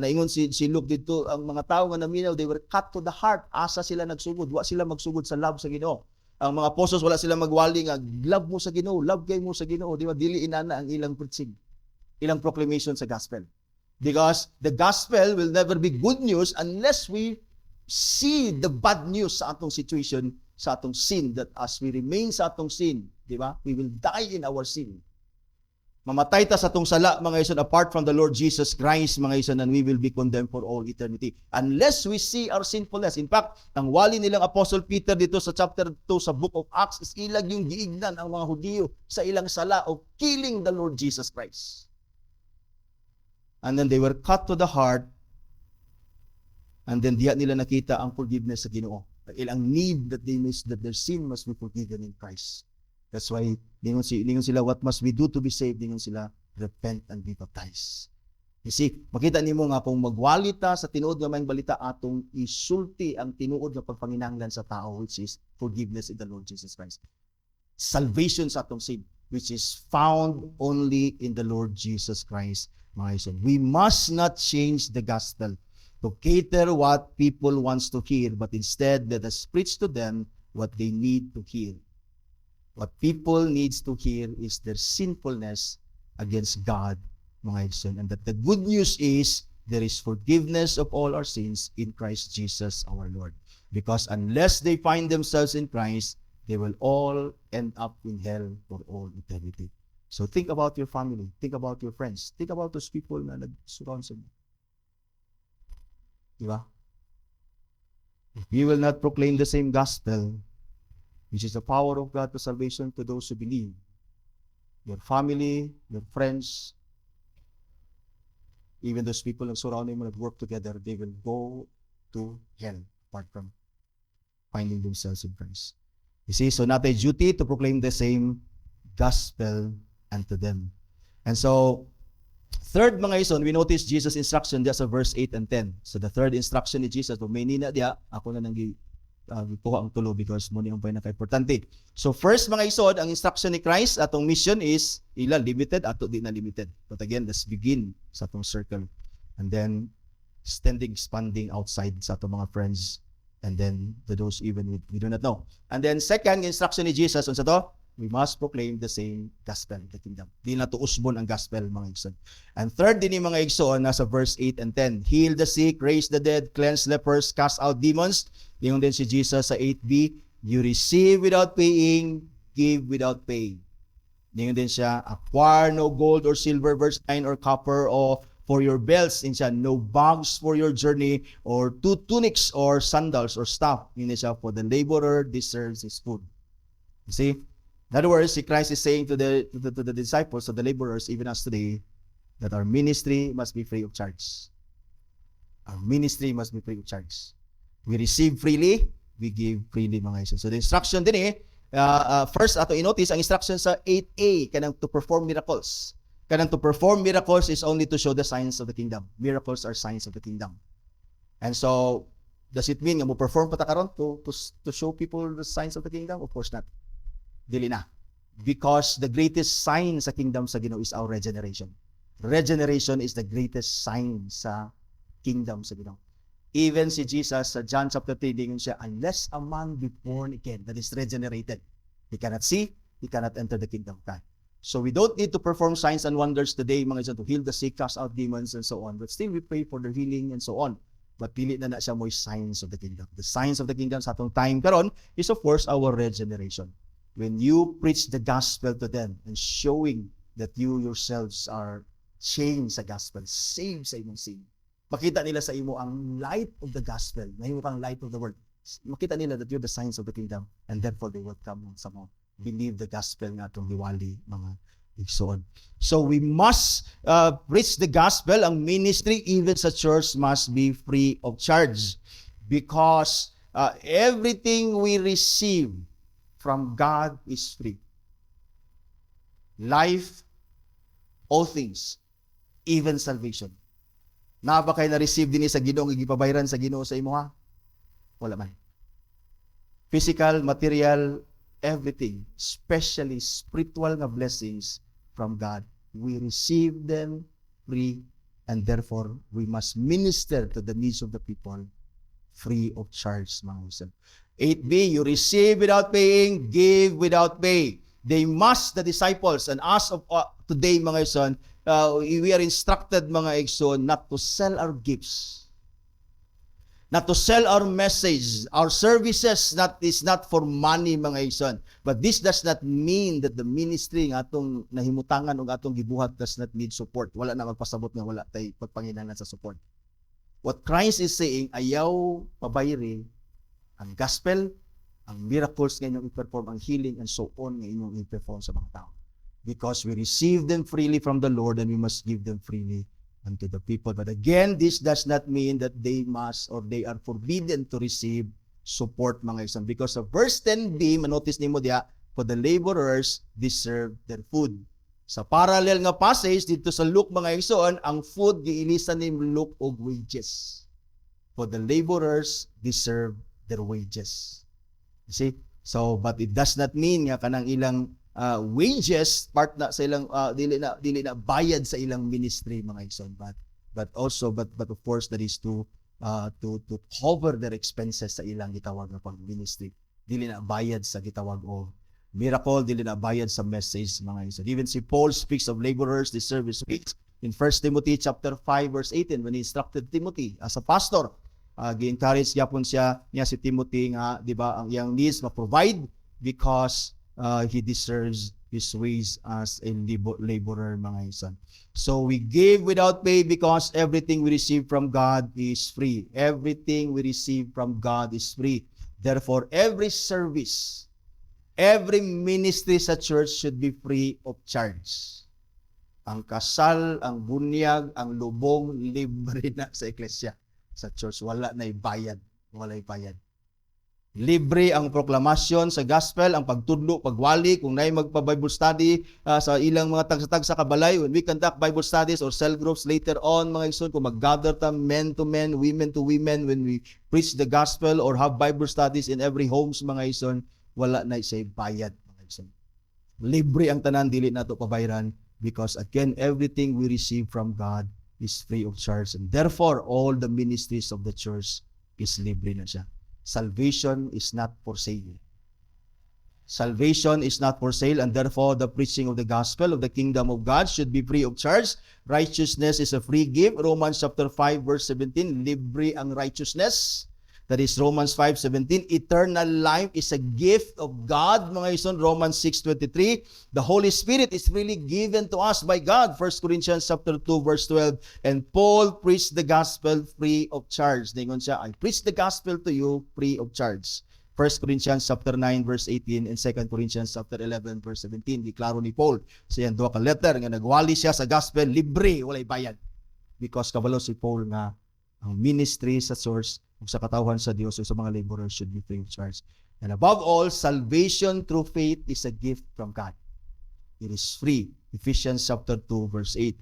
naingon si Luke dito, ang mga tao nga naminaw, they were cut to the heart. Asa sila nagsugod? Wa sila magsugod sa love sa Ginoo. Ang mga apostles, wala sila magwali nga, love mo sa Ginoo, love kay mo sa Ginoo, di ba? Dili inana ang ilang preaching, ilang proclamation sa gospel. Because the gospel will never be good news unless we see the bad news sa atong situation, sa atong sin, that as we remain sa atong sin, di ba? We will die in our sin. Mamatay ta sa atong sala, mga ison, apart from the Lord Jesus Christ, mga ison, and we will be condemned for all eternity. Unless we see our sinfulness. In fact, ang wali nilang Apostle Peter dito sa chapter 2 sa Book of Acts is ilag yung giignan ang mga Hudiyo sa ilang sala of killing the Lord Jesus Christ. And then they were cut to the heart, and then diya nila nakita ang forgiveness sa Ginoo. Ilang need that that their sin must be forgiven in Christ. That's why ningon sila, what must we do to be saved? Ningon sila, repent and be baptized. You see, makita nimo nga kung magwali ta sa tinuod nga mayang balita, atong isulti ang tinuod nga pagpanginahanglan sa tao, which is forgiveness in the Lord Jesus Christ. Salvation sa atong sin, which is found only in the Lord Jesus Christ, mga ison. We must not change the gospel to cater what people wants to hear, but instead let us preach to them what they need to hear. What people needs to hear is their sinfulness against God, mga ison, and that the good news is there is forgiveness of all our sins in Christ Jesus our Lord. Because unless they find themselves in Christ, they will all end up in hell for all eternity. So think about your family, think about your friends, think about those people na nag-surround sa mo. Diba? If we will not proclaim the same gospel, which is the power of God to salvation to those who believe, your family, your friends, even those people na surrounding mo that work together, they will go to hell apart from finding themselves in Christ. You see, so not a duty to proclaim the same gospel unto them. And so, third, mga ison, we notice Jesus' instruction just sa verse 8 and 10. So the third instruction ni Jesus, may nina diya, ako na nang kuha ang tulo because mo ni ang pinaka-importante. So first mga isod, ang instruction ni Christ atong mission is ila limited ato di na limited. But again, let's begin sa atong circle and then expanding outside sa atong mga friends and then to those even we do not know. And then second instruction ni Jesus unsa to? We must proclaim the same gospel, the kingdom. Di na to usbon ang gospel, mga igsoon. And third din ni mga igsoon, nasa verse 8 and 10. Heal the sick, raise the dead, cleanse lepers, cast out demons. Yung din si Jesus sa 8b, you receive without paying, give without paying. Yung din siya, acquire no gold or silver, verse 9, or copper, or for your belts, in siya, no bags for your journey, or 2 tunics, or sandals, or staff. Yun din siya, for the laborer deserves his food. You see? In other words, si Christ is saying to the disciples, to the laborers, even us today, that our ministry must be free of charge. Our ministry must be free of charge. We receive freely, we give freely, mga iso. So the instruction din first ato i-notice ang instruction sa 8a, kanang to perform miracles. Kanang to perform miracles is only to show the signs of the kingdom. Miracles are signs of the kingdom. And so, does it mean nga mo perform pa ta karon to show people the signs of the kingdom? Of course not. Dili na. Because the greatest sign sa kingdom sa Ginoo is our regeneration. Regeneration is the greatest sign sa kingdom sa Ginoo. Even si Jesus sa John chapter 3, dingon siya, unless a man be born again, that is regenerated, he cannot see, he cannot enter the kingdom of God. So we don't need to perform signs and wonders today, mga iso, to heal the sick, cast out demons, and so on. But still we pray for their healing and so on. But pili na siya mo'y signs of the kingdom. The signs of the kingdom sa atong time karon is of course our regeneration. When you preach the gospel to them and showing that you yourselves are changed sa gospel, saved sa imong sin, makita nila sa imo ang light of the gospel, na imo kang light of the world. Makita nila that you're the signs of the kingdom, and therefore they will come sa mo. Believe the gospel nga itong liwali, mga igsoon. So we must preach the gospel. Ang ministry, even sa church, must be free of charge. Because everything we receive from God is free. Life, all things, even salvation. Na ba kayo na-receive din sa Ginoo, igipabayran sa Ginoo sa imo ha? Wala man. Physical, material, everything, especially spiritual nga blessings from God, we receive them free, and therefore we must minister to the needs of the people free of charge, mga isang. 8b, you receive without paying, give without pay. They must, the disciples, and us of today, mga son, we are instructed, mga igsoon, not to sell our gifts, not to sell our message, our services. Is not for money, mga igsoon. But this does not mean that the ministry ng atong nahimutangan o atong gibuhat does not need support. Wala na magpasabot nga wala tay pagpanginahanglan sa support. What Christ is saying, ayaw pabayri ang gospel, ang miracles nga inyong i-perform, ang healing, and so on nga inyong i-perform sa mga tao. Because we receive them freely from the Lord, and we must give them freely unto the people. But again, this does not mean that they must or they are forbidden to receive support, mga igsoon. Because of verse 10b, manotice nimo diha, for the laborers deserve their food. Sa parallel nga passage dito sa Luke, mga igsoon, ang food giilisan ni Luke og wages. For the laborers deserve their wages. You see? So, but it does not mean nga kanang ilang wages part na sa ilang dili na bayad sa ilang ministry, mga igsoon, but of course that is to cover their expenses sa ilang gitawag nga pag-ministry. Dili na bayad sa gitawag o miracle, dili na bayad sa message, mga igsoon. Even si Paul speaks of laborers deserve his wages in 1 Timothy chapter 5 verse 18 when he instructed Timothy as a pastor. Gi-encourage gyapon niya si Timothy nga, di ba, ang iyang needs ma-provide because he deserves his wage as a laborer, mga igsoon. So we give without pay because everything we receive from God is free. Everything we receive from God is free. Therefore, every service, every ministry sa church should be free of charge. Ang kasal, ang bunyag, ang lubong, libre na sa eklesya. Sa church, wala na ibayad. Wala ibayad. Libre ang proklamasyon sa gospel, ang pagtudlo, pagwali, kung na'y magpa-Bible study sa ilang mga tag sa kabalay, when we conduct Bible studies or cell groups later on, mga igsoon, kung mag-gather ta men to men, women to women, when we preach the gospel or have Bible studies in every homes, mga igsoon, wala na isa'y bayad, mga igsoon. Libre ang tanan, dili nato pabayran, because again, everything we receive from God is free of charge, and therefore, all the ministries of the church is libre na siya. Salvation is not for sale. Salvation is not for sale, and therefore the preaching of the gospel of the kingdom of God should be free of charge. Righteousness is a free gift. Romans chapter 5 verse 17, libre ang righteousness. That is Romans 5:17. Eternal life is a gift of God, mga ison. Romans 6:23. The Holy Spirit is really given to us by God. 1 Corinthians chapter 2 verse 12. And Paul preached the gospel free of charge. Ningon siya, I preach the gospel to you free of charge. 1 Corinthians chapter 9 verse 18 and 2 Corinthians chapter 11 verse 17. Giklaro ni Paul sa iyang duha ka letter nga nagwali siya sa gospel libre, walay bayad. Because kabalo si Paul nga ang ministry sa source ug sa katawhan sa Dios o sa mga laborers should be free of charge. And above all, salvation through faith is a gift from God. It is free. Ephesians chapter 2 verse 8.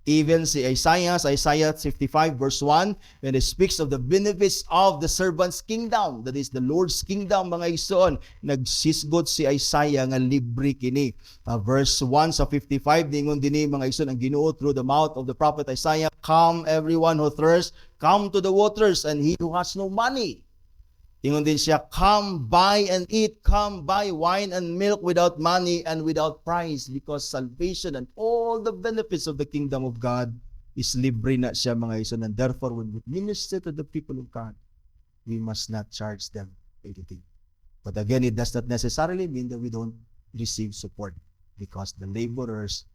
Even si Isaiah 55 verse 1, when it speaks of the benefits of the servant's kingdom, that is the Lord's kingdom, mga igsoon, nagsisgot si Isaiah nga libre kini. Verse 1 sa 55, ningon dinhi mga igsoon ang Ginoo through the mouth of the prophet Isaiah, come everyone who thirsts, come to the waters, and he who has no money. Ingon din siya, come buy and eat, come buy wine and milk without money and without price, because salvation and all the benefits of the kingdom of God is libre na siya, mga ison. And therefore, when we minister to the people of God, we must not charge them anything. But again, it does not necessarily mean that we don't receive support, because the laborers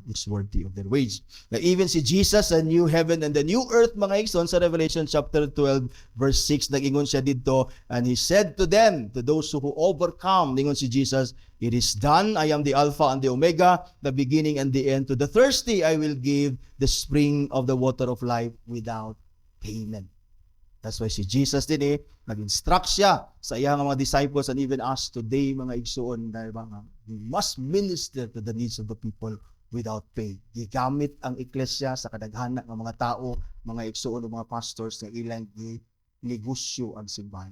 is worthy of their wage. Now, even si Jesus, a new heaven and the new earth, mga igsoon, sa Revelation chapter 12, verse 6, nag-ingon siya dito, and he said to them, to those who overcome, ningon si Jesus, it is done, I am the Alpha and the Omega, the beginning and the end. To the thirsty, I will give the spring of the water of life without payment. That's why si Jesus din nag-instruct siya sa iyang mga disciples and even us today, mga igsoon, dahil we must minister to the needs of the people without pay. Gigamit ang eklesya sa kadaghana ng mga tao, mga igsoon o mga pastors na ilang negosyo ang simbahan.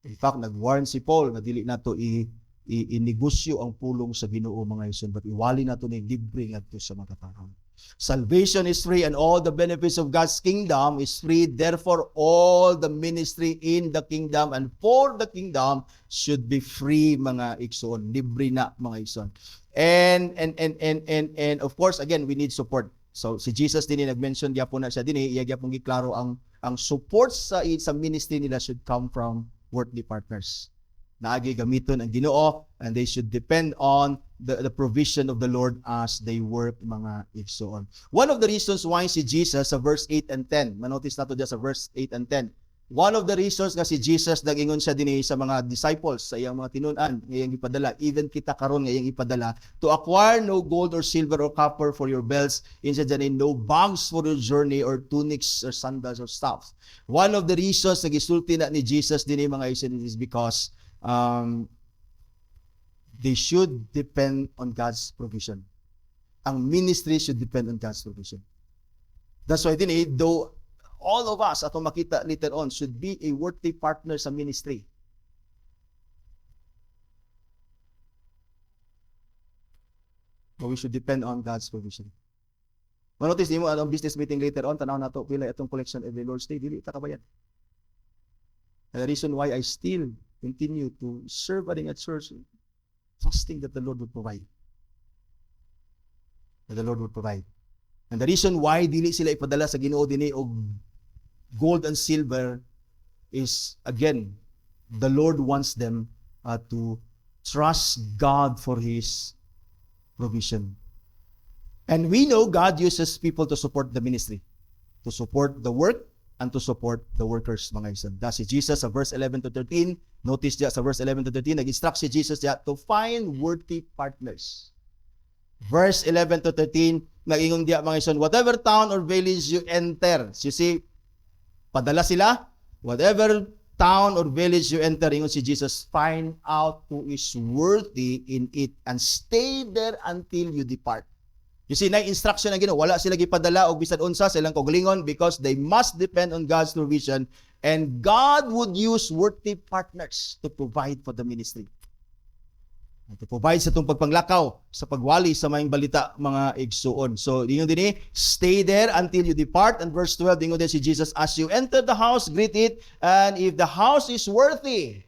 In fact, nag-warn si Paul na dili nato i-negosyo ang pulong sa Ginoo, mga igsoon, but iwali nato ni libre ngadto sa mga tao. Salvation is free and all the benefits of God's kingdom is free. Therefore, all the ministry in the kingdom and for the kingdom should be free, mga igsoon. Libre na, mga igsoon. And of course, again, we need support. So si Jesus din nag-mention gyapon na siya din iya gyapon giklaro ang support sa ministry nila should come from worldly partners. Naagi gamiton ang Ginoo, and they should depend on the provision of the Lord as they work, mga igsoon. One of the reasons why si Jesus sa verse 8 and 10, manotice nato diya sa verse 8 and 10. One of the reasons nga si Jesus nag-ingon siya dinhi sa mga disciples, sa iyang mga tinun-an, ngayang ipadala, even kita karon ngayang ipadala, to acquire no gold or silver or copper for your belts, instead no bags for your journey or tunics or sandals or staffs. One of the reasons na gisulti na ni Jesus dinhi, mga igsoon, is because they should depend on God's provision. Ang ministry should depend on God's provision. That's why though all of us, atong makita later on, should be a worthy partner sa ministry. But we should depend on God's provision. Manotice mo ang business meeting later on, tanaw nato pila itong collection every Lord's Day, dili ta kabayan. And the reason why I still continue to serve at church, trusting that the Lord would provide. That the Lord would provide. And the reason why dili sila ipadala sa Ginoo dinhi og gold and silver is, again, the Lord wants them to trust God for His provision. And we know God uses people to support the ministry, to support the work, and to support the workers, mga igsoon. Thus, si Jesus sa verse 11 to 13, notice diya sa verse 11 to 13, nag-instruct si Jesus diya to find worthy partners. Verse 11 to 13, nag-ingon diya, mga igsoon, whatever town or village you enter, you see, padala sila, whatever town or village you enter, ingon si Jesus, find out who is worthy in it and stay there until you depart. You see, na instruction na Ginoo, wala sila gipadala og bisan unsa sa ilang kaugalingon because they must depend on God's provision and God would use worthy partners to provide for the ministry. And to provide sa itong pagpanglakaw, sa pagwali sa mayang balita, mga igsuon. So, dingon din stay there until you depart. And verse 12, dingon din si Jesus, as you enter the house, greet it, and if the house is worthy.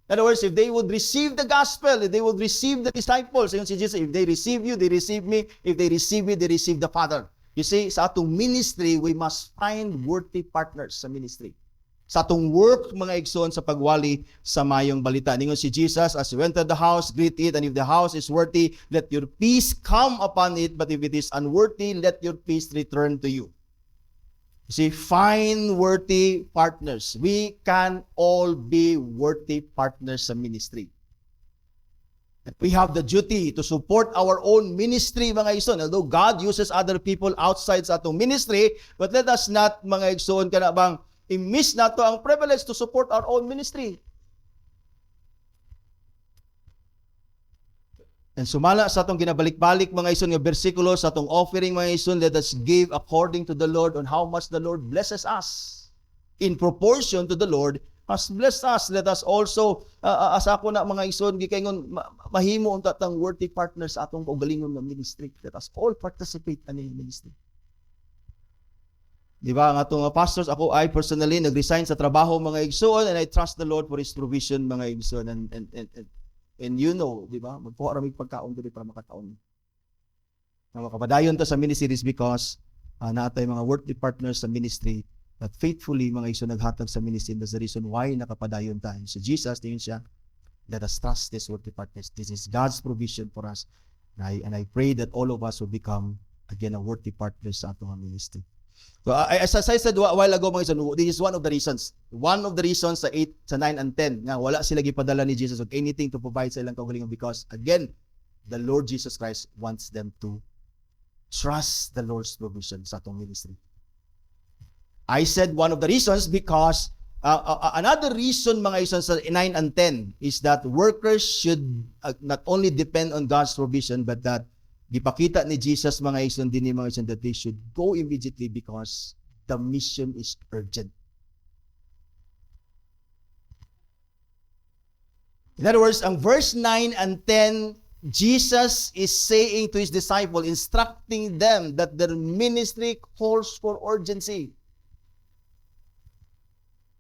In other words, if they would receive the gospel, if they would receive the disciples, dingon si Jesus, if they receive you, they receive me. If they receive me, they receive the Father. You see, sa atong ministry, we must find worthy partners sa ministry. Sa atong work, mga igsoon, sa pagwali sa mayong balita. Ningon si Jesus, as you enter the house, greet it, and if the house is worthy, let your peace come upon it, but if it is unworthy, let your peace return to you. You see, find worthy partners. We can all be worthy partners sa ministry. We have the duty to support our own ministry, mga igsoon. Although God uses other people outside sa atong ministry, but let us not, mga igsoon, kana bang i-miss nato ang privilege to support our own ministry. And sumala sa atong ginabalik-balik, mga ison, nga bersikulo, sa atong offering, mga ison, let us give according to the Lord on how much the Lord blesses us. In proportion to the Lord has blessed us. Let us also, as ako na, mga ison, gikaingon, mahimo ang tatang worthy partners sa atong kaugalingon ng ministry. Let us all participate in ministry. Di ba, ang atong pastors, ako ay personally nag-resign sa trabaho, mga igsoon, and I trust the Lord for His provision, mga igsoon. And you know, di ba, magpuha ramig pagkaon dili para makakaon. Na makapadayon ta sa ministries because naatay mga worthy partners sa ministry that faithfully, mga igsoon, naghatag sa ministry. That's the reason why nakapadayon ta. So Jesus, tingin siya, let us trust these worthy partners. This is God's provision for us. And I pray that all of us will become, again, a worthy partners sa atong ministry. So, as I said a while ago, mga isan, this is one of the reasons. One of the reasons sa 8, sa 9, and 10, nga wala sila gipadala ni Jesus of anything to provide sa ilang kaugalingon because, again, the Lord Jesus Christ wants them to trust the Lord's provision sa atong ministry. I said one of the reasons because another reason, mga isan, sa 9 and 10 is that workers should not only depend on God's provision, but that gipakita ni Jesus, mga ison, din mga ison, that they should go immediately because the mission is urgent. In other words, ang verse 9 and 10, Jesus is saying to His disciple, instructing them that their ministry calls for urgency.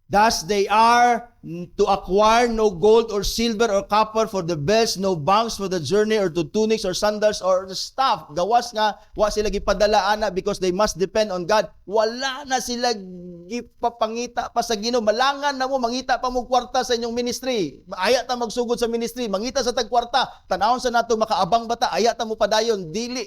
Thus they are to acquire no gold or silver or copper for the belts, no bags for the journey, or to tunics or sandals or the staff. Gawas nga, wa sila gipadala ana because they must depend on God. Wala na sila gipapangita pa sa Ginoo. Malangan na mo, mangita pa mo kwarta sa inyong ministry. Aya ta magsugod sa ministry, mangita sa tagkwarta. Tanawon sa nato makaabang bata, aya ta mo padayon, dili.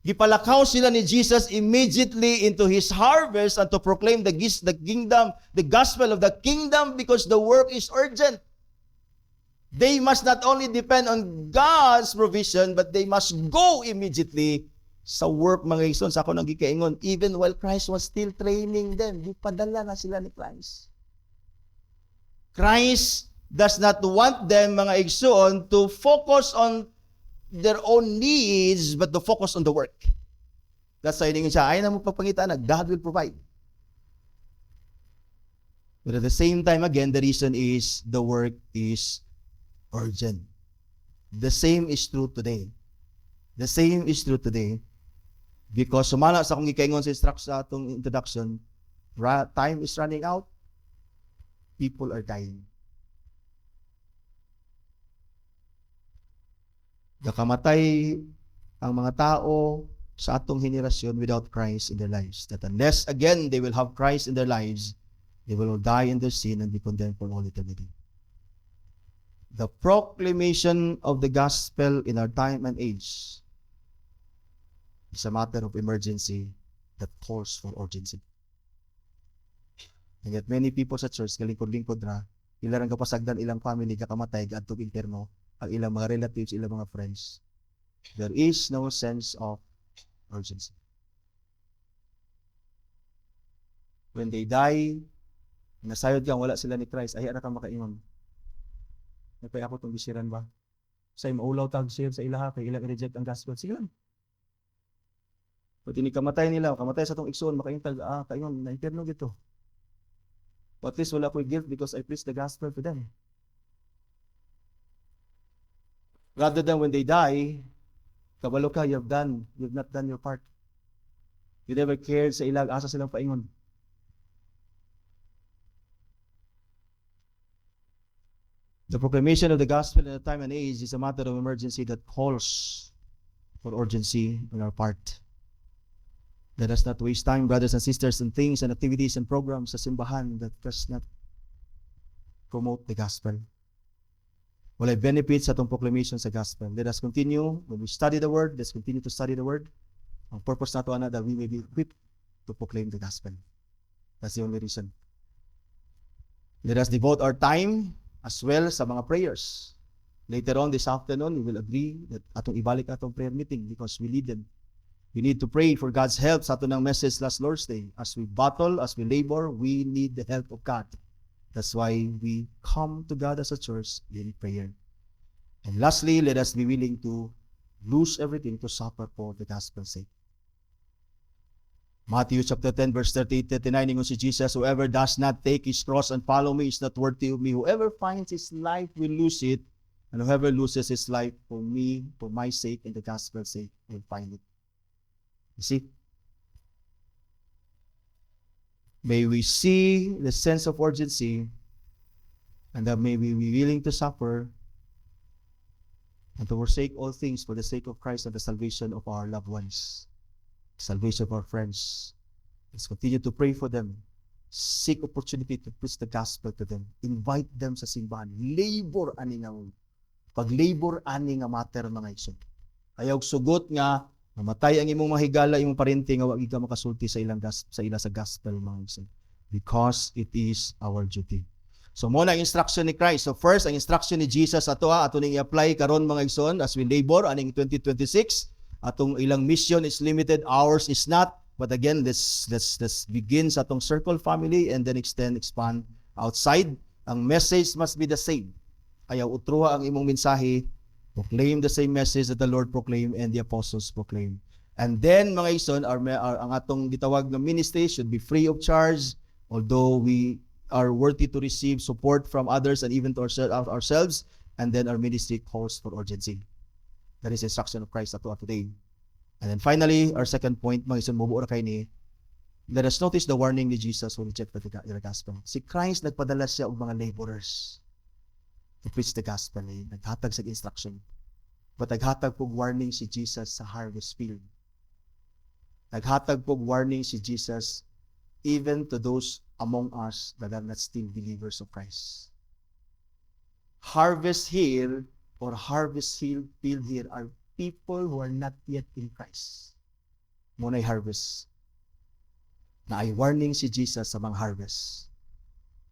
Gipalakaw sila ni Jesus immediately into His harvest and to proclaim the kingdom, the gospel of the kingdom because the work is urgent. They must not only depend on God's provision, but they must go immediately sa work, mga igsoon. Sa ako nang gikaingon, even while Christ was still training them, gipadala na sila ni Christ. Christ does not want them, mga igsoon, to focus on their own needs, but to focus on the work. That's why hindi siya, ayaw na mo pagpangita na God will provide. But at the same time, again, the reason is the work is urgent. The same is true today. The same is true today. Because sumala sa akong gikaingon sa atong introduction, time is running out. People are dying. Gakamatay ang mga tao sa atong henerasyon without Christ in their lives. That unless, again, they will have Christ in their lives, they will die in their sin and be condemned for all eternity. The proclamation of the gospel in our time and age is a matter of emergency that calls for urgency. And yet many people sa church, kalingkod-lingkod na, ilarang kapasagdan ilang family, kakamatay, gaadtog interno, ang ilang mga relatives, ilang mga friends. There is no sense of urgency. When they die, Nasayod ka, wala sila ni Christ, ay ara ka makaimam. Napay ako itong bisiran ba? Say maulaw tag share sa ilaha, kay ilang reject ang gospel. Sige lang. Pati ni kamatay nila, kamatay sa itong iksoon, makaintag, kaingon, na-impierno gito. But at least wala ko'y guilt because I preach the gospel to them. Rather than when they die, kabalo ka, you've not done your part. You never cared sa ilang, asa silang paingon. The proclamation of the gospel in a time and age is a matter of emergency that calls for urgency on our part. Let us not waste time, brothers and sisters, on things and activities and programs sa simbahan that does not promote the gospel. Walay benefits sa itong proclamation sa gospel. Let us continue, when we study the word, let's continue to study the word. Ang purpose na ito, that we may be equipped to proclaim the gospel. That's the only reason. Let us devote our time as well sa mga prayers. Later on this afternoon, we will agree that atong ibalik atong prayer meeting because we need them. We need to pray for God's help sa ato ng message last Lord's Day. As we battle, as we labor, we need the help of God. That's why we come to God as a church in prayer. And lastly, let us be willing to lose everything to suffer for the gospel's sake. Matthew chapter 10 verse 38-39, ingon si Jesus, whoever does not take his cross and follow me is not worthy of me. Whoever finds his life will lose it, and whoever loses his life for me, for my sake and the gospel's sake, will find it. You see? May we see the sense of urgency, and that may we be willing to suffer and to forsake all things for the sake of Christ and the salvation of our loved ones, the salvation of our friends. Let's continue to pray for them. Seek opportunity to preach the gospel to them. Invite them sa simbahan. Labor ani nga pag-labor ani nga matter mga igsoon. Ayaw sugot nga mamatay ang imong mahigala, imong parente nga wa ka makasulti sa ilang sa gospel mga igsoon. Because it is our duty. So muna ang instruction ni Christ. So first, ang instruction ni Jesus ato ning i-apply karon mga igsoon as we labor aning 2026. Atong ilang mission is limited, ours is not. But again, let's begin sa atong circle family and then expand outside. Ang message must be the same. Ayaw utruha ang imong mensahe. Proclaim the same message that the Lord proclaimed and the apostles proclaimed. And then mga igsoon, ang atong gitawag na ministry should be free of charge, although we are worthy to receive support from others and even to ourselves. And then our ministry calls for urgency. That is the instruction of Christ ato today. And then finally, our second point, mga igsoon, mubuo ra kay ni, let us notice the warning ni Jesus who rejected the gospel. Si Christ nagpadala siya og mga laborers to preach the gospel. Naghatag sa instruction. But naghatag pog warning si Jesus sa harvest field. Naghatag pog warning si Jesus even to those among us that are not still believers of Christ. Harvest here or harvest field here are people who are not yet in Christ. Muna'y harvest. Na ay warning si Jesus sa mga harvest.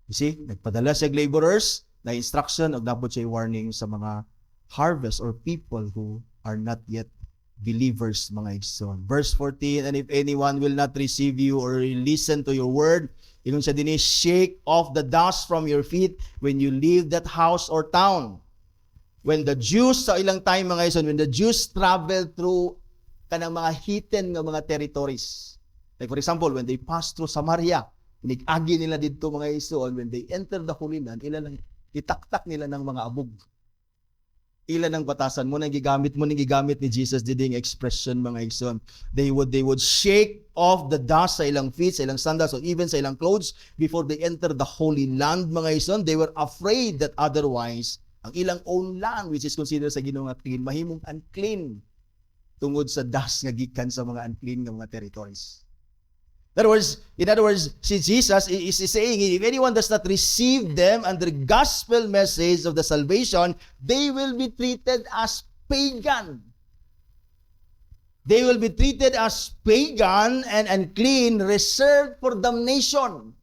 You see, nagpadala siya laborers na instruction o dapat siya warning sa mga harvest or people who are not yet believers mga igsoon. Verse 14, and if anyone will not receive you or listen to your word, ingon siya din, shake off the dust from your feet when you leave that house or town. When the Jews sa ilang time mga igsoon, when the Jews travel through kanang mga hidden nga mga territories. Like for example, when they pass through Samaria, inigagi nila dito mga igsoon, when they enter the Holy Land, itaktak nila ng mga abog. Ilan ang batasan mo nang gigamit ni Jesus diding expression mga igsoon. They would shake off the dust sa ilang feet, sa ilang sandals, or even sa ilang clothes before they enter the Holy Land mga igsoon. They were afraid that otherwise ang ilang own land, which is considered sa Ginoo nga clean, mahimong unclean tungod sa dust nga gikan sa mga unclean nga mga territories. In other words, si Jesus is saying, if anyone does not receive them and the gospel message of the salvation, they will be treated as pagan. They will be treated as pagan and unclean, reserved for damnation.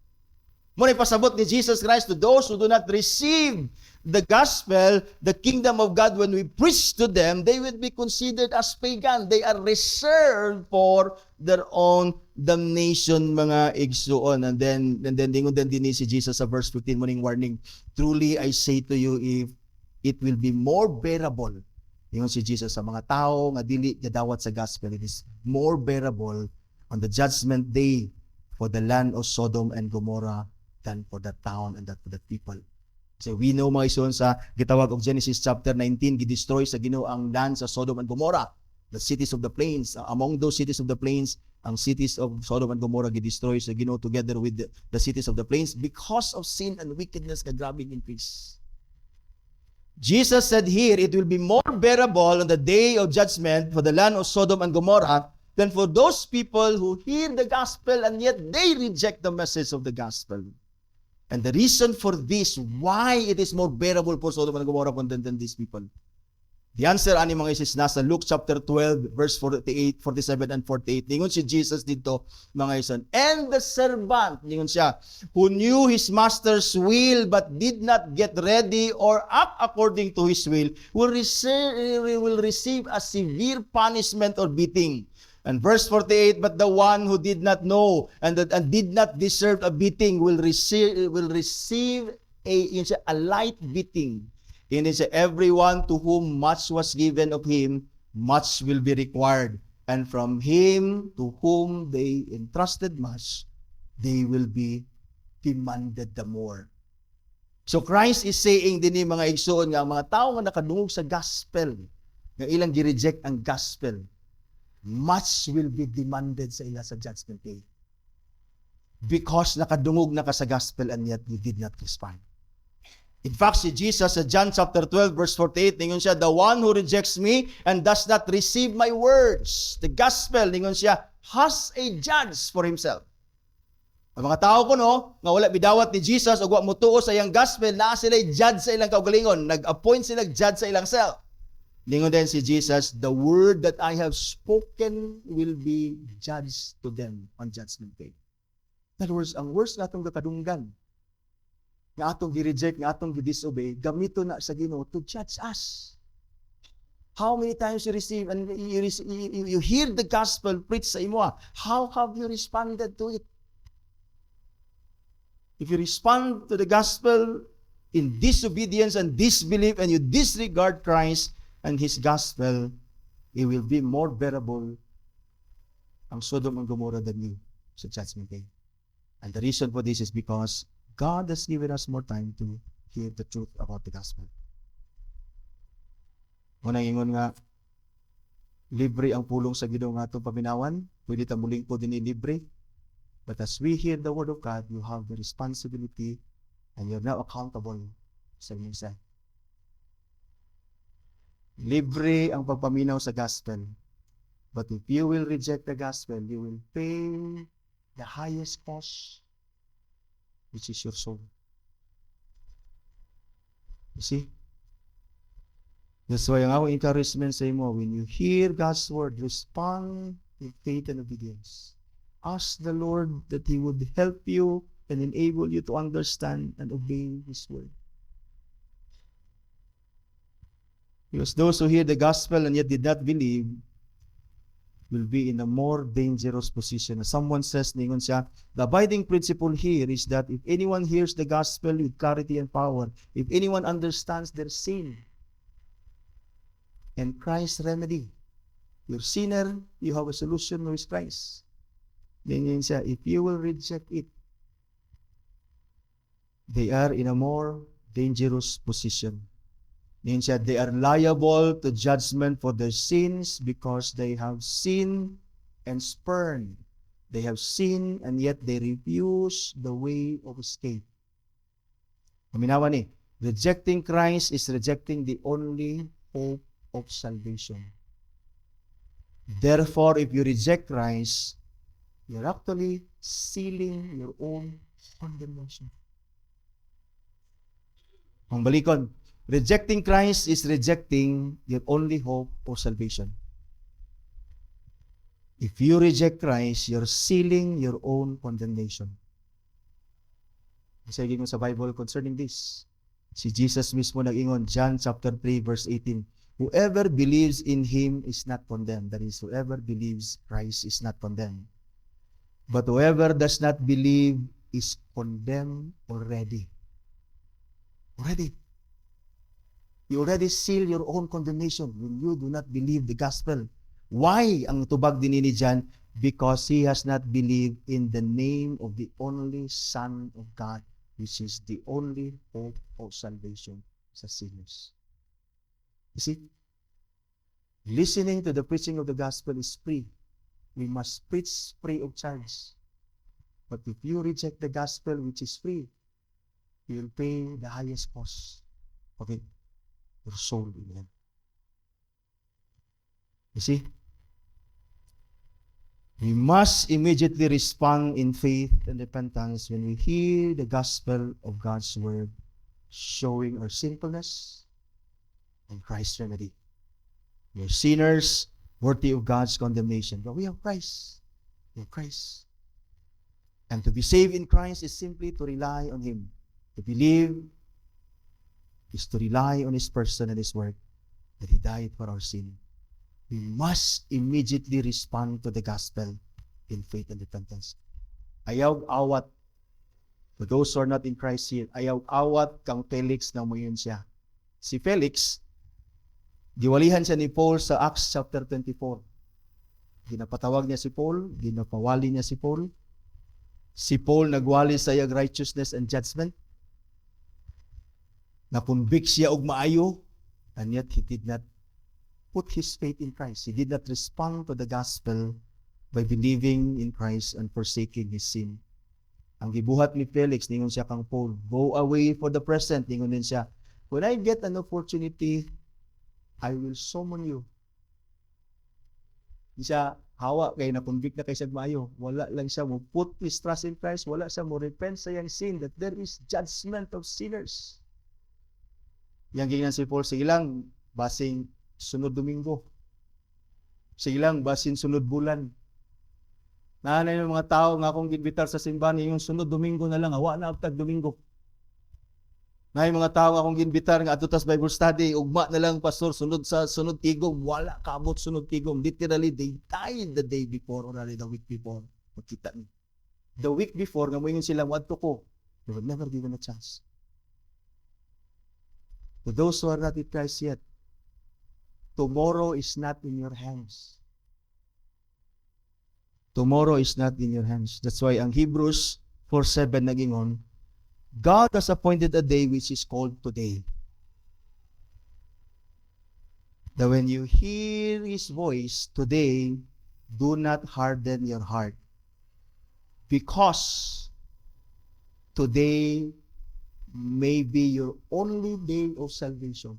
Muna pasabot ni Jesus Christ to those who do not receive the gospel, the kingdom of God, when we preach to them, they will be considered as pagan. They are reserved for their own damnation, mga igsuon. And then dingon din si Jesus sa verse 15, morning warning, truly I say to you, if it will be more bearable, ingon si Jesus sa mga tao nga dili gadawat sa gospel, it is more bearable on the judgment day for the land of Sodom and Gomorrah than for that town and for that people. So we know mga ison sa gitawag og Genesis chapter 19, gidestroy sa Ginoo ang land sa Sodom and Gomorrah, the cities of the plains. Among those cities of the plains, ang cities of Sodom and Gomorrah gidestroy sa Ginoo together with the cities of the plains because of sin and wickedness nga grabing increase. Jesus said here, it will be more bearable on the day of judgment for the land of Sodom and Gomorrah than for those people who hear the gospel and yet they reject the message of the gospel. And the reason for this, why it is more bearable for Sodom and Gomorrah than these people. The answer, ani mga isis, nasa Luke chapter 12, verse 48, 47, and 48. Ningon si Jesus dito, mga isan. And the servant, ningon siya, who knew his master's will but did not get ready or act according to his will will receive a severe punishment or beating. And verse 48, but the one who did not know and did not deserve a beating will receive a light beating. And it says, everyone to whom much was given of him, much will be required. And from him to whom they entrusted much, they will be demanded the more. So Christ is saying din ni mga igsoon nga, mga tao nga nakadungog sa gospel, nga ilang gi-reject ang gospel, much will be demanded sa ila sa judgment day. Because nakadungog na ka sa gospel and yet you did not respond. In fact, si Jesus sa John chapter 12 verse 48, ningon siya, the one who rejects me and does not receive my words, the gospel, ningon siya, has a judge for himself. Ang mga tao ko nga wala bidawat ni Jesus o wa mutuo sa iyang gospel, na sila judge sa ilang kaugalingon, nag-appoint sila judge sa ilang self. Ningon din si Jesus, the word that I have spoken will be judged to them on judgment day. In other words, ang words nga atong kadunggan, nga atong gi-reject, nga atong gi-disobey, gamito na sa Ginoo to judge us. How many times you receive and you hear the gospel preached sa imo? How have you responded to it? If you respond to the gospel in disobedience and disbelief and you disregard Christ and His gospel, it will be more bearable ang Sodom and Gomorrah than you sa judgment day. And the reason for this is because God has given us more time to hear the truth about the gospel. Unang ingon nga, libre ang pulong sa Ginoo nga atong paminawan, pwede ta muling po din libre. But as we hear the word of God, you have the responsibility and you're now accountable sa inyong self. Libre ang pagpaminaw sa gospel. But if you will reject the gospel, you will pay the highest cost, which is your soul. You see? That's why ang akong encouragement sa imo, when you hear God's word, respond with faith and obedience. Ask the Lord that He would help you and enable you to understand and obey His word. Because those who hear the gospel and yet did not believe will be in a more dangerous position. As someone says, ningon siya, the abiding principle here is that if anyone hears the gospel with clarity and power, if anyone understands their sin and Christ's remedy, you're sinner, you have a solution with Christ. Ningon siya, if you will reject it, they are in a more dangerous position. Means that they are liable to judgment for their sins because they have sinned and spurned. They have sinned and yet they refuse the way of escape. Paminawa ni, rejecting Christ is rejecting the only hope of salvation. Therefore, if you reject Christ, you're actually sealing your own condemnation. Ang balikon, rejecting Christ is rejecting your only hope of salvation. If you reject Christ, you're sealing your own condemnation. Isa gingon sa Bible concerning this. Si Jesus mismo nag-ingon, John chapter 3 verse 18. Whoever believes in Him is not condemned. That is, whoever believes Christ is not condemned. But whoever does not believe is condemned already. Already. You already seal your own condemnation when you do not believe the gospel. Why? Ang tubag din ni John, because he has not believed in the name of the only Son of God, which is the only hope of salvation sa sinners. You see, listening to the preaching of the gospel is free. We must preach free of charge. But if you reject the gospel, which is free, you will pay the highest cost of it, your soul in the end. You see, we must immediately respond in faith and repentance when we hear the gospel of God's word, showing our sinfulness and Christ's remedy. We are sinners, worthy of God's condemnation, but we have Christ. We have Christ. And to be saved in Christ is simply to rely on Him. To believe is to rely on His person and His work, that He died for our sin. We must immediately respond to the gospel in faith and repentance. Ayaw awat, for those who are not in Christ here, ayaw awat kang Felix na muyon siya. Si Felix, giwalihan siya ni Paul sa Acts chapter 24. Ginapatawag niya si Paul, ginapawali niya si Paul. Si Paul nagwali sa iyang righteousness and judgment. Napunbik siya og maayo, and yet he did not put his faith in Christ. He did not respond to the gospel by believing in Christ and forsaking his sin. Ang gibuhat ni Felix, ningon siya kang Paul, go away for the present. Ningon din siya, when I get an opportunity, I will summon you. Di siya hawa kay nakonvict na kay siya maayo. Wala lang siya mo put his trust in Christ. Wala siya mo repent sa iyang sin, that there is judgment of sinners. Yang gingan si Paul, sige lang, basing sunod Domingo. Sige lang, basin sunod bulan. Naanay ng mga tao nga akong ginbitar sa simbahan, yung sunod Domingo na lang, awa na agtag Domingo. Na yung mga tao akong ginbitar nga atutas Bible study, ugma na lang pastor, sunod sa sunod tigom, wala kabot sunod tigom. Literally, they died the day before or the week before. Makita niyo. The week before, nga mo yun sila, wadto ko. They were never given a chance. To those who are not in Christ yet, tomorrow is not in your hands. Tomorrow is not in your hands. That's why ang Hebrews 4:7 nagingon, God has appointed a day which is called today. That when you hear His voice today, do not harden your heart. Because today may be your only day of salvation.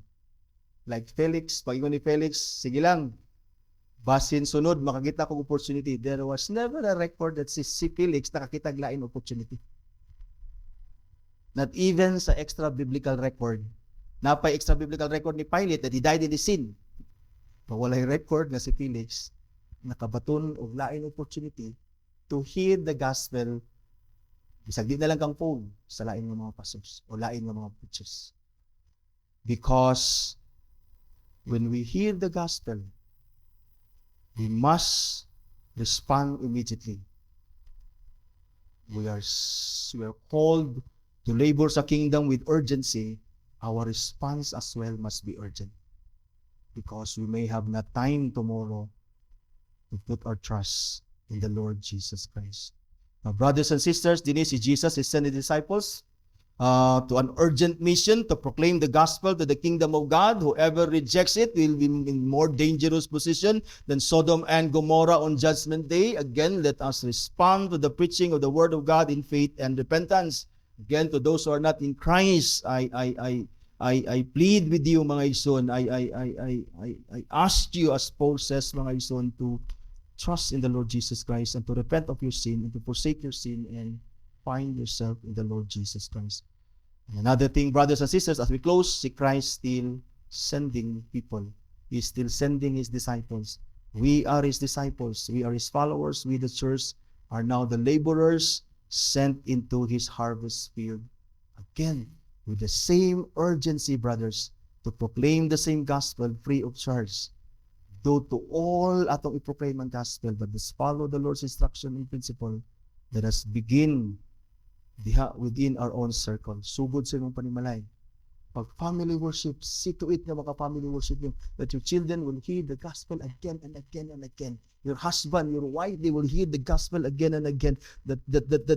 Like Felix, pag-ingon ni Felix, sige lang, basin sunod, makakita kong opportunity. There was never a record that si Felix nakakita lain opportunity. Not even sa extra biblical record. Napay extra biblical record ni Pilate that he died in his sin. But walay record na si Felix nakabaton og lain opportunity to hear the gospel. Bisag di na lang kang phone sa lain ng mga pastors o lain ng mga preachers. Because when we hear the gospel, we must respond immediately. We are called to labor sa kingdom with urgency. Our response as well must be urgent. Because we may have not time tomorrow to put our trust in the Lord Jesus Christ. Now, brothers and sisters, dinis si Jesus is sending disciples to an urgent mission to proclaim the gospel to the kingdom of God. Whoever rejects it will be in more dangerous position than Sodom and Gomorrah on Judgment Day. Again, let us respond to the preaching of the Word of God in faith and repentance. Again, to those who are not in Christ, I plead with you, mga ison. I ask you, as Paul says, mga ison, to trust in the Lord Jesus Christ and to repent of your sin and to forsake your sin and find yourself in the Lord Jesus Christ. And another thing, brothers and sisters, as we close, see Christ still sending people. He is still sending His disciples. We are His disciples. We are His followers. We, the church, are now the laborers sent into His harvest field. again with the same urgency, brothers, to proclaim the same gospel free of charge. Though to all atong i-proclaim ang gospel, but let's follow the Lord's instruction and principle. Let us begin diha within our own circle. Sugod sa imong panimalay. Pag family worship, see to it na maka-family worship nyo, that your children will hear the gospel again and again and again. Your husband, your wife, they will hear the gospel again and again, that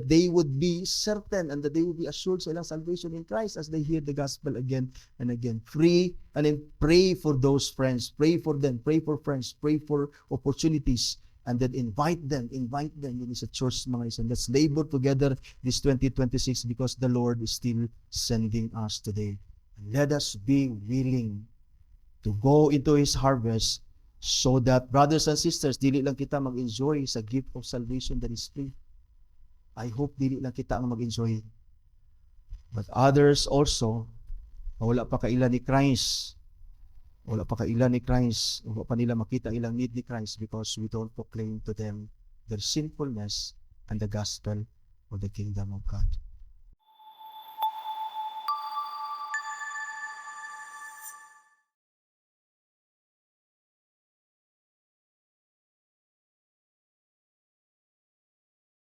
they would be certain and that they will be assured sa ilang salvation in Christ as they hear the gospel again and again. Free, and then pray for those friends, pray for them, pray for friends, pray for opportunities, and then invite them in sa church mga isan. Let's labor together this 2026 because the Lord is still sending us today. Let us be willing to go into His harvest so that, brothers and sisters, dili lang kita mag-enjoy sa gift of salvation that is free. I hope dili lang kita ang mag-enjoy. But others also, wala pa kailan ni Christ, wala pa nila makita ilang need ni Christ because we don't proclaim to them their sinfulness and the gospel of the kingdom of God.